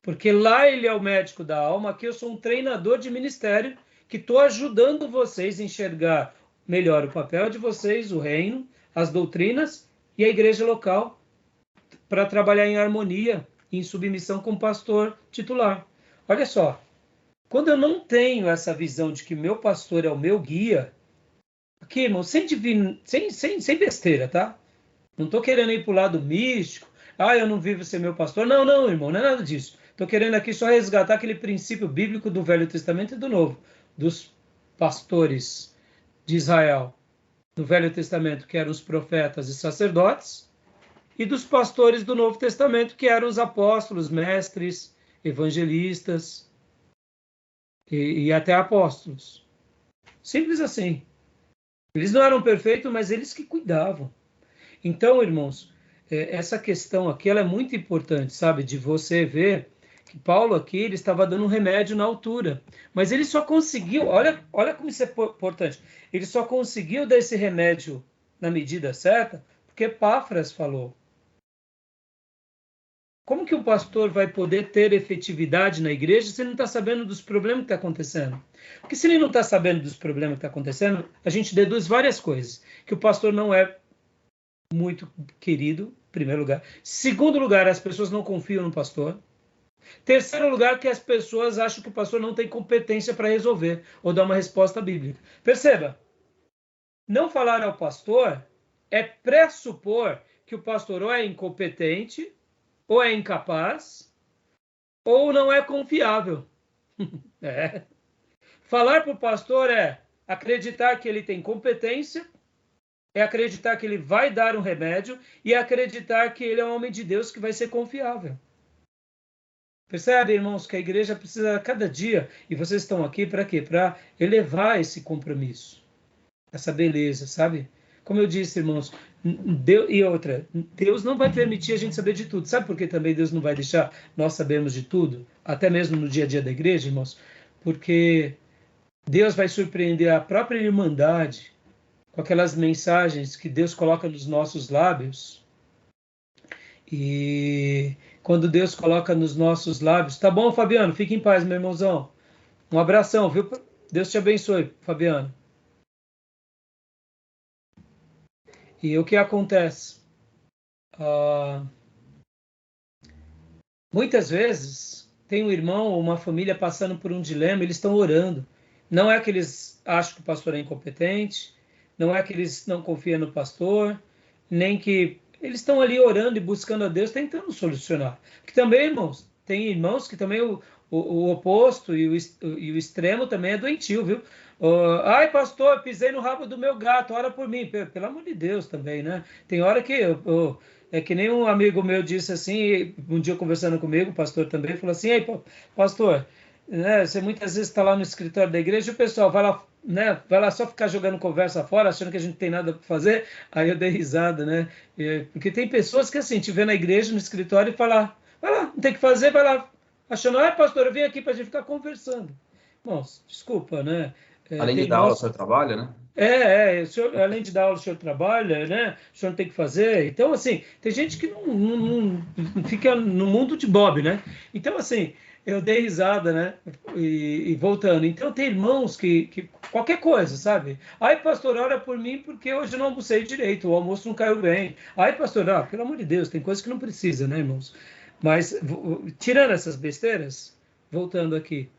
Porque lá ele é o médico da alma, aqui eu sou um treinador de ministério que estou ajudando vocês a enxergar melhor o papel de vocês, o reino, as doutrinas e a igreja local, para trabalhar em harmonia, em submissão com o pastor titular. Olha só. Quando eu não tenho essa visão de que meu pastor é o meu guia, aqui, irmão, sem besteira, tá? Não estou querendo ir para o lado místico, eu não vivo ser meu pastor. Não, não, irmão, não é nada disso. Estou querendo aqui só resgatar aquele princípio bíblico do Velho Testamento e do Novo, dos pastores de Israel. No Velho Testamento, que eram os profetas e sacerdotes, e dos pastores do Novo Testamento, que eram os apóstolos, mestres, evangelistas, e até apóstolos. Simples assim. Eles não eram perfeitos, mas eles que cuidavam. Então, irmãos, essa questão aqui ela é muito importante, sabe? De você ver que Paulo aqui ele estava dando um remédio na altura. Mas ele só conseguiu, olha como isso é importante, ele só conseguiu dar esse remédio na medida certa porque Epáfras falou. Como que o pastor vai poder ter efetividade na igreja se ele não está sabendo dos problemas que está acontecendo? Porque se ele não está sabendo dos problemas que está acontecendo, a gente deduz várias coisas. Que o pastor não é muito querido, em primeiro lugar. Segundo lugar, as pessoas não confiam no pastor. Terceiro lugar, que as pessoas acham que o pastor não tem competência para resolver ou dar uma resposta bíblica. Perceba, não falar ao pastor é pressupor que o pastor ou é incompetente, ou é incapaz, ou não é confiável. É. Falar para o pastor é acreditar que ele tem competência, é acreditar que ele vai dar um remédio e é acreditar que ele é um homem de Deus que vai ser confiável. Percebe, irmãos, que a igreja precisa a cada dia, e vocês estão aqui para quê? Para elevar esse compromisso, essa beleza, sabe? Como eu disse, irmãos, Deus não vai permitir a gente saber de tudo. Sabe por que também Deus não vai deixar nós sabermos de tudo? Até mesmo no dia a dia da igreja, irmãos? Porque Deus vai surpreender a própria Irmandade com aquelas mensagens que Deus coloca nos nossos lábios. E quando Deus coloca nos nossos lábios... Tá bom, Fabiano? Fique em paz, meu irmãozão. Um abração, viu? Deus te abençoe, Fabiano. E o que acontece? Muitas vezes tem um irmão ou uma família passando por um dilema, eles estão orando. Não é que eles acham que o pastor é incompetente, não é que eles não confiam no pastor, nem que eles estão ali orando e buscando a Deus, tentando solucionar. Porque também, irmãos, tem irmãos que também o oposto e o extremo também é doentio, viu? Ai, pastor, pisei no rabo do meu gato, ora por mim. Pelo amor de Deus também, né? Tem hora que é que nem um amigo meu disse assim, um dia conversando comigo, o pastor também, falou assim, ei, pastor, né, você muitas vezes está lá no escritório da igreja e o pessoal vai lá, né, vai lá só ficar jogando conversa fora, achando que a gente não tem nada para fazer. Aí eu dei risada, né? Porque tem pessoas que assim, te vê na igreja, no escritório e fala, vai lá, não tem o que fazer, vai lá, achando, pastor, eu vim aqui para a gente ficar conversando. Bom, desculpa, né? Além de dar aula, o senhor trabalha, né? O senhor, além de dar aula, o senhor trabalha, né? O senhor não tem que fazer. Então, assim, tem gente que não fica no mundo de Bob, né? Então, assim, eu dei risada, né? E voltando. Então, tem irmãos que qualquer coisa, sabe? Ai, pastor, ora por mim porque hoje eu não almocei direito, o almoço não caiu bem. Ai, pastor, pelo amor de Deus, tem coisa que não precisa, né, irmãos? Mas, tirando essas besteiras, voltando aqui.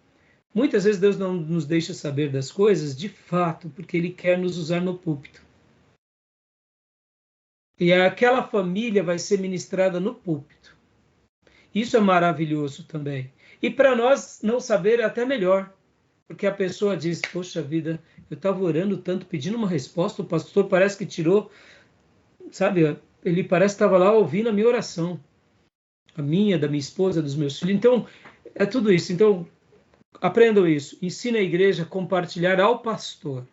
Muitas vezes Deus não nos deixa saber das coisas de fato, porque Ele quer nos usar no púlpito. E aquela família vai ser ministrada no púlpito. Isso é maravilhoso também. E para nós não saber é até melhor, porque a pessoa diz, poxa vida, eu estava orando tanto, pedindo uma resposta, o pastor parece que tirou, sabe, ele parece que estava lá ouvindo a minha oração, a minha, da minha esposa, dos meus filhos. Então, é tudo isso. Então, aprendam isso. Ensine a igreja a compartilhar ao pastor,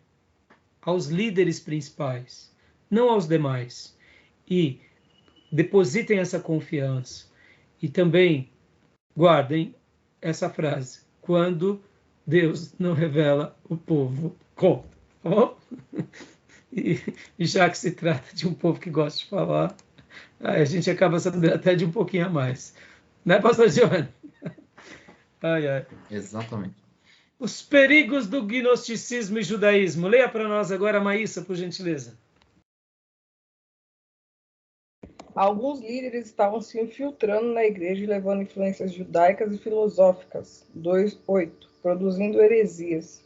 aos líderes principais, não aos demais. E depositem essa confiança. E também guardem essa frase. Quando Deus não revela, o povo conta. Tá bom? E já que se trata de um povo que gosta de falar, a gente acaba sabendo até de um pouquinho a mais. Né, pastor Giovanni? Ai, ai. Exatamente. Os perigos do gnosticismo e judaísmo. Leia para nós agora, Maísa, por gentileza. Alguns líderes estavam se infiltrando na igreja e levando influências judaicas e filosóficas. 2:8, produzindo heresias.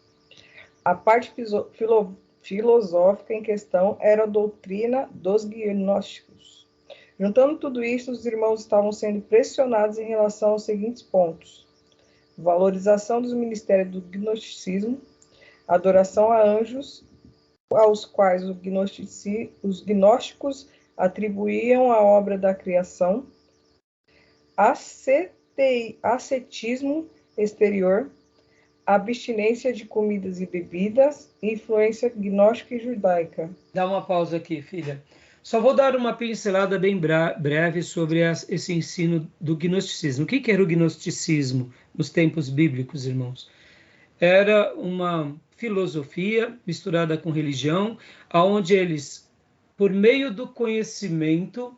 A parte filosófica em questão era a doutrina dos gnósticos. Juntando tudo isso, os irmãos estavam sendo pressionados em relação aos seguintes pontos: valorização dos ministérios do gnosticismo, adoração a anjos, aos quais os gnósticos atribuíam a obra da criação, ascetismo exterior, abstinência de comidas e bebidas, influência gnóstica e judaica. Dá uma pausa aqui, filha. Só vou dar uma pincelada bem breve sobre esse ensino do gnosticismo. O que era o gnosticismo nos tempos bíblicos, irmãos? Era uma filosofia misturada com religião, onde eles, por meio do conhecimento,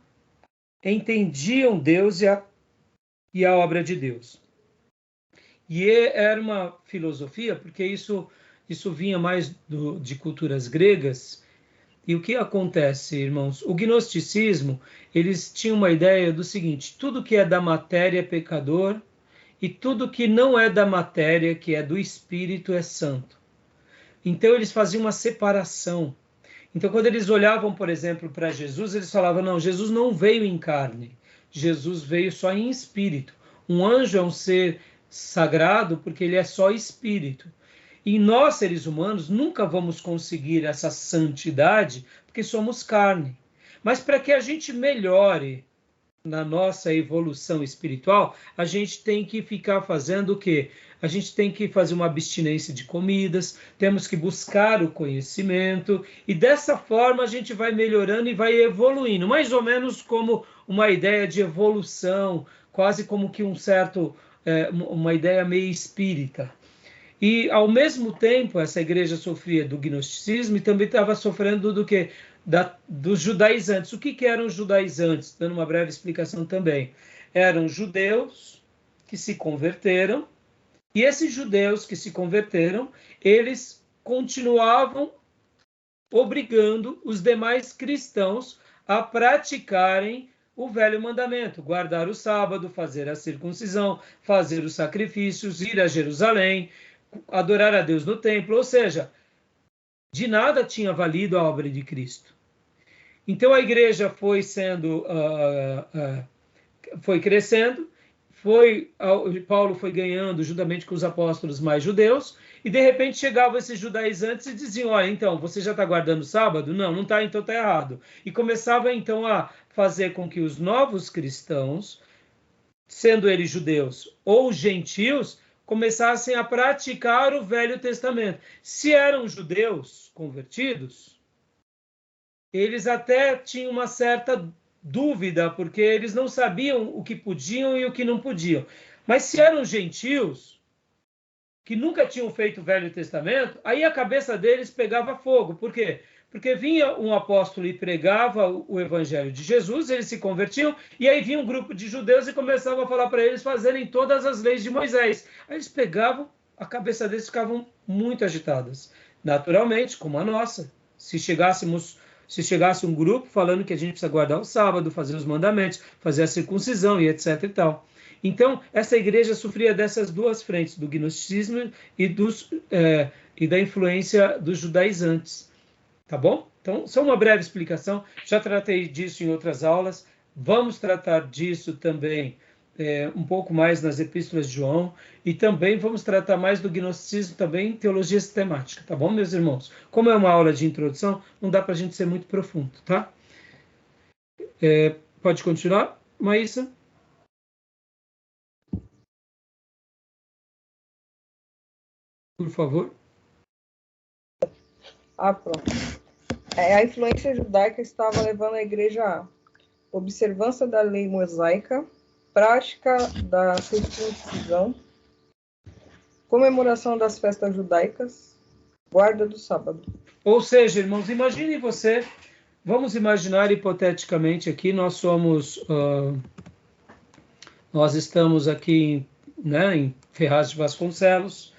entendiam Deus e a obra de Deus. E era uma filosofia, porque isso vinha mais de culturas gregas. E o que acontece, irmãos? O gnosticismo, eles tinham uma ideia do seguinte: tudo que é da matéria é pecador, e tudo que não é da matéria, que é do espírito, é santo. Então eles faziam uma separação. Então quando eles olhavam, por exemplo, para Jesus, eles falavam, não, Jesus não veio em carne, Jesus veio só em espírito. Um anjo é um ser sagrado porque ele é só espírito. E nós, seres humanos, nunca vamos conseguir essa santidade porque somos carne. Mas para que a gente melhore na nossa evolução espiritual, a gente tem que ficar fazendo o quê? A gente tem que fazer uma abstinência de comidas, temos que buscar o conhecimento, e dessa forma a gente vai melhorando e vai evoluindo, mais ou menos como uma ideia de evolução, quase como que uma ideia meio espírita. E, ao mesmo tempo, essa igreja sofria do gnosticismo e também estava sofrendo do quê? Dos judaizantes. O que eram os judaizantes? Dando uma breve explicação também. Eram judeus que se converteram, e esses judeus que se converteram, eles continuavam obrigando os demais cristãos a praticarem o velho mandamento, guardar o sábado, fazer a circuncisão, fazer os sacrifícios, ir a Jerusalém, adorar a Deus no templo, ou seja, de nada tinha valido a obra de Cristo. Então a igreja foi foi crescendo, Paulo foi ganhando, juntamente com os apóstolos, mais judeus, e de repente chegavam esses judaizantes e diziam, olha, então, você já está guardando o sábado? Não está, então está errado. E começava então a fazer com que os novos cristãos, sendo eles judeus ou gentios, começassem a praticar o Velho Testamento. Se eram judeus convertidos, eles até tinham uma certa dúvida, porque eles não sabiam o que podiam e o que não podiam. Mas se eram gentios, que nunca tinham feito o Velho Testamento, aí a cabeça deles pegava fogo. Por quê? Porque vinha um apóstolo e pregava o evangelho de Jesus, eles se convertiam, e aí vinha um grupo de judeus e começava a falar para eles fazerem todas as leis de Moisés. Aí eles pegavam, a cabeça deles ficavam muito agitadas. Naturalmente, como a nossa. Se chegasse um grupo falando que a gente precisa guardar o sábado, fazer os mandamentos, fazer a circuncisão e etc e tal. Então, essa igreja sofria dessas duas frentes, do gnosticismo e da influência dos judaizantes. Tá bom? Então, só uma breve explicação. Já tratei disso em outras aulas. Vamos tratar disso também um pouco mais nas epístolas de João. E também vamos tratar mais do gnosticismo também em teologia sistemática. Tá bom, meus irmãos? Como é uma aula de introdução, não dá para a gente ser muito profundo, tá? Pode continuar, Maísa? Por favor. Pronto. A influência judaica estava levando a igreja à observância da lei mosaica, prática da circuncisão, comemoração das festas judaicas, guarda do sábado. Ou seja, irmãos, imaginem vamos imaginar hipoteticamente aqui, nós estamos aqui, né, em Ferraz de Vasconcelos.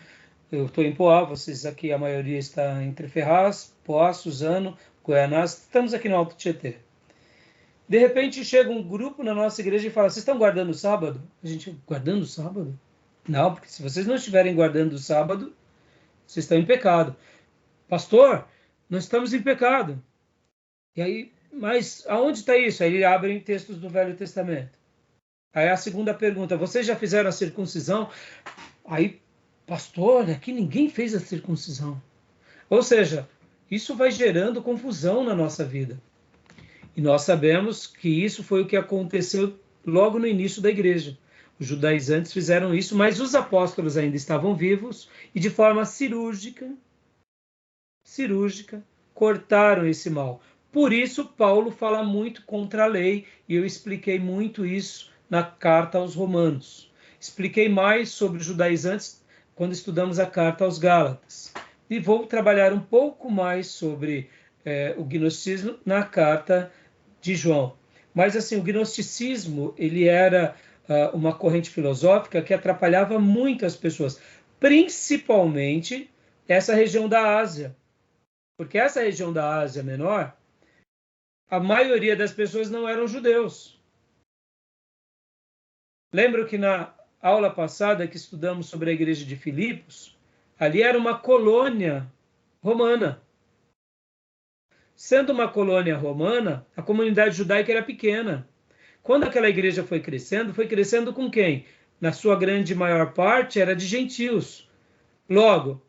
Eu estou em Poá, vocês aqui, a maioria está entre Ferraz, Poá, Suzano, Goianás, estamos aqui no Alto Tietê. De repente chega um grupo na nossa igreja e fala, vocês estão guardando o sábado? A gente, guardando o sábado? Não, porque se vocês não estiverem guardando o sábado, vocês estão em pecado. Pastor, nós estamos em pecado. E aí, mas aonde está isso? Aí ele abre textos do Velho Testamento. Aí a segunda pergunta, vocês já fizeram a circuncisão? Aí, pastor, aqui ninguém fez a circuncisão. Ou seja, isso vai gerando confusão na nossa vida. E nós sabemos que isso foi o que aconteceu logo no início da igreja. Os judaizantes fizeram isso, mas os apóstolos ainda estavam vivos e de forma cirúrgica, cortaram esse mal. Por isso, Paulo fala muito contra a lei, e eu expliquei muito isso na carta aos Romanos. Expliquei mais sobre os judaizantes quando estudamos a carta aos Gálatas. E vou trabalhar um pouco mais sobre o gnosticismo na carta de João. Mas, assim, o gnosticismo, ele era uma corrente filosófica que atrapalhava muito as pessoas, principalmente essa região da Ásia. Porque essa região da Ásia Menor, a maioria das pessoas não eram judeus. Lembro que na aula passada que estudamos sobre a igreja de Filipos, ali era uma colônia romana. Sendo uma colônia romana, a comunidade judaica era pequena. Quando aquela igreja foi crescendo com quem? Na sua grande maior parte era de gentios. Logo,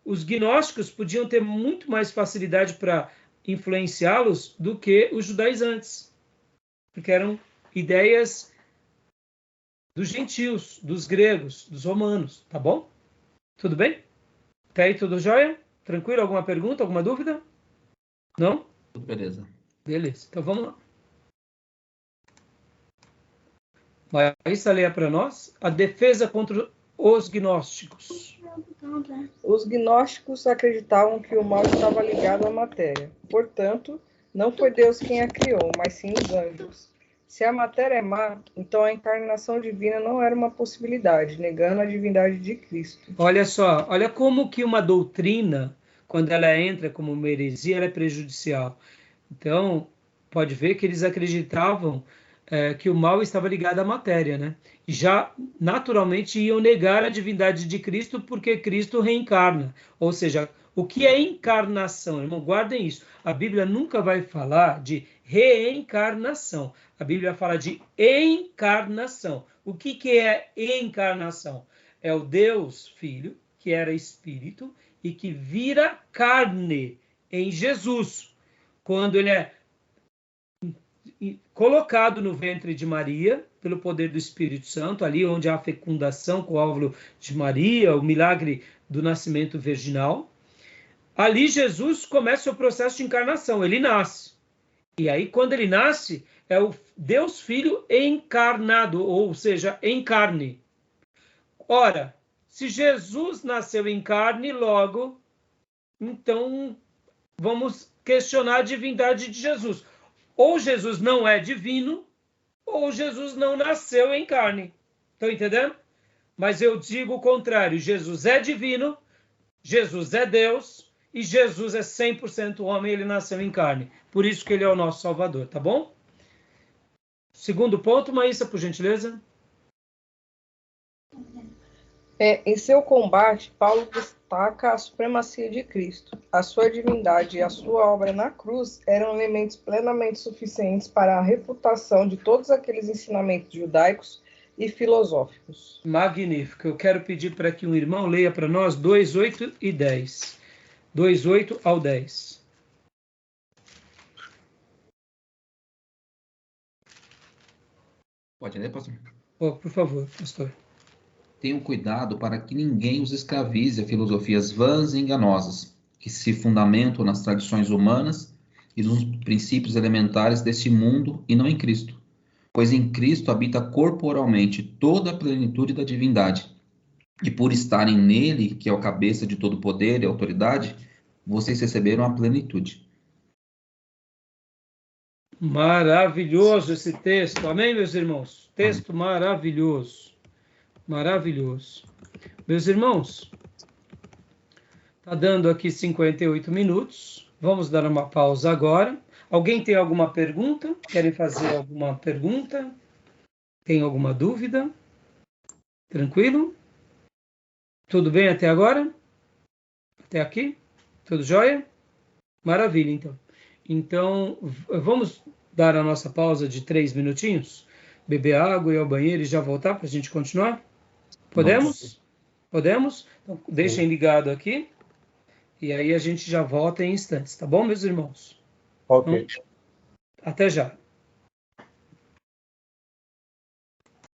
os gnósticos podiam ter muito mais facilidade para influenciá-los do que os judaizantes, porque eram ideias dos gentios, dos gregos, dos romanos, tá bom? Tudo bem? Até aí tudo jóia? Tranquilo? Alguma pergunta, alguma dúvida? Não? Tudo beleza. Beleza, então vamos lá. Maísa, leia para nós a defesa contra os gnósticos. Os gnósticos acreditavam que o mal estava ligado à matéria. Portanto, não foi Deus quem a criou, mas sim os anjos. Se a matéria é má, então a encarnação divina não era uma possibilidade, negando a divindade de Cristo. Olha só, olha como que uma doutrina, quando ela entra como uma heresia, ela é prejudicial. Então, pode ver que eles acreditavam que o mal estava ligado à matéria, né? Já naturalmente iam negar a divindade de Cristo porque Cristo reencarna. Ou seja, o que é encarnação? Irmão, guardem isso. A Bíblia nunca vai falar de reencarnação. A Bíblia fala de encarnação. O que é encarnação? É o Deus Filho, que era espírito e que vira carne em Jesus. Quando ele é colocado no ventre de Maria, pelo poder do Espírito Santo, ali onde há a fecundação com o óvulo de Maria, o milagre do nascimento virginal, ali Jesus começa o processo de encarnação, ele nasce. E aí, quando ele nasce, é o Deus Filho encarnado, ou seja, em carne. Ora, se Jesus nasceu em carne, logo, então vamos questionar a divindade de Jesus. Ou Jesus não é divino, ou Jesus não nasceu em carne. Estão entendendo? Mas eu digo o contrário. Jesus é divino, Jesus é Deus, e Jesus é 100% homem, ele nasceu em carne. Por isso que ele é o nosso Salvador, tá bom? Segundo ponto, Maísa, por gentileza. Em seu combate, Paulo destaca a supremacia de Cristo. A sua divindade e a sua obra na cruz eram elementos plenamente suficientes para a refutação de todos aqueles ensinamentos judaicos e filosóficos. Magnífico. Eu quero pedir para que um irmão leia para nós 2:8 e 10. 2:8 ao 10. Pode ler, pastor? Por favor, pastor. Tenham cuidado para que ninguém os escravize a filosofias vãs e enganosas, que se fundamentam nas tradições humanas e nos princípios elementares deste mundo e não em Cristo. Pois em Cristo habita corporalmente toda a plenitude da divindade. E por estarem nele, que é o cabeça de todo poder e autoridade, vocês receberam a plenitude. Maravilhoso esse texto. Amém, meus irmãos? Texto maravilhoso. Maravilhoso. Meus irmãos, está dando aqui 58 minutos. Vamos dar uma pausa agora. Alguém tem alguma pergunta? Querem fazer alguma pergunta? Tem alguma dúvida? Tranquilo? Tudo bem até agora? Até aqui? Tudo jóia? Maravilha, então. Então, vamos dar a nossa pausa de 3 minutinhos? Beber água, ir ao banheiro e já voltar para a gente continuar? Podemos? Podemos? Então, deixem ligado aqui. E aí a gente já volta em instantes, tá bom, meus irmãos? Ok. Então, até já.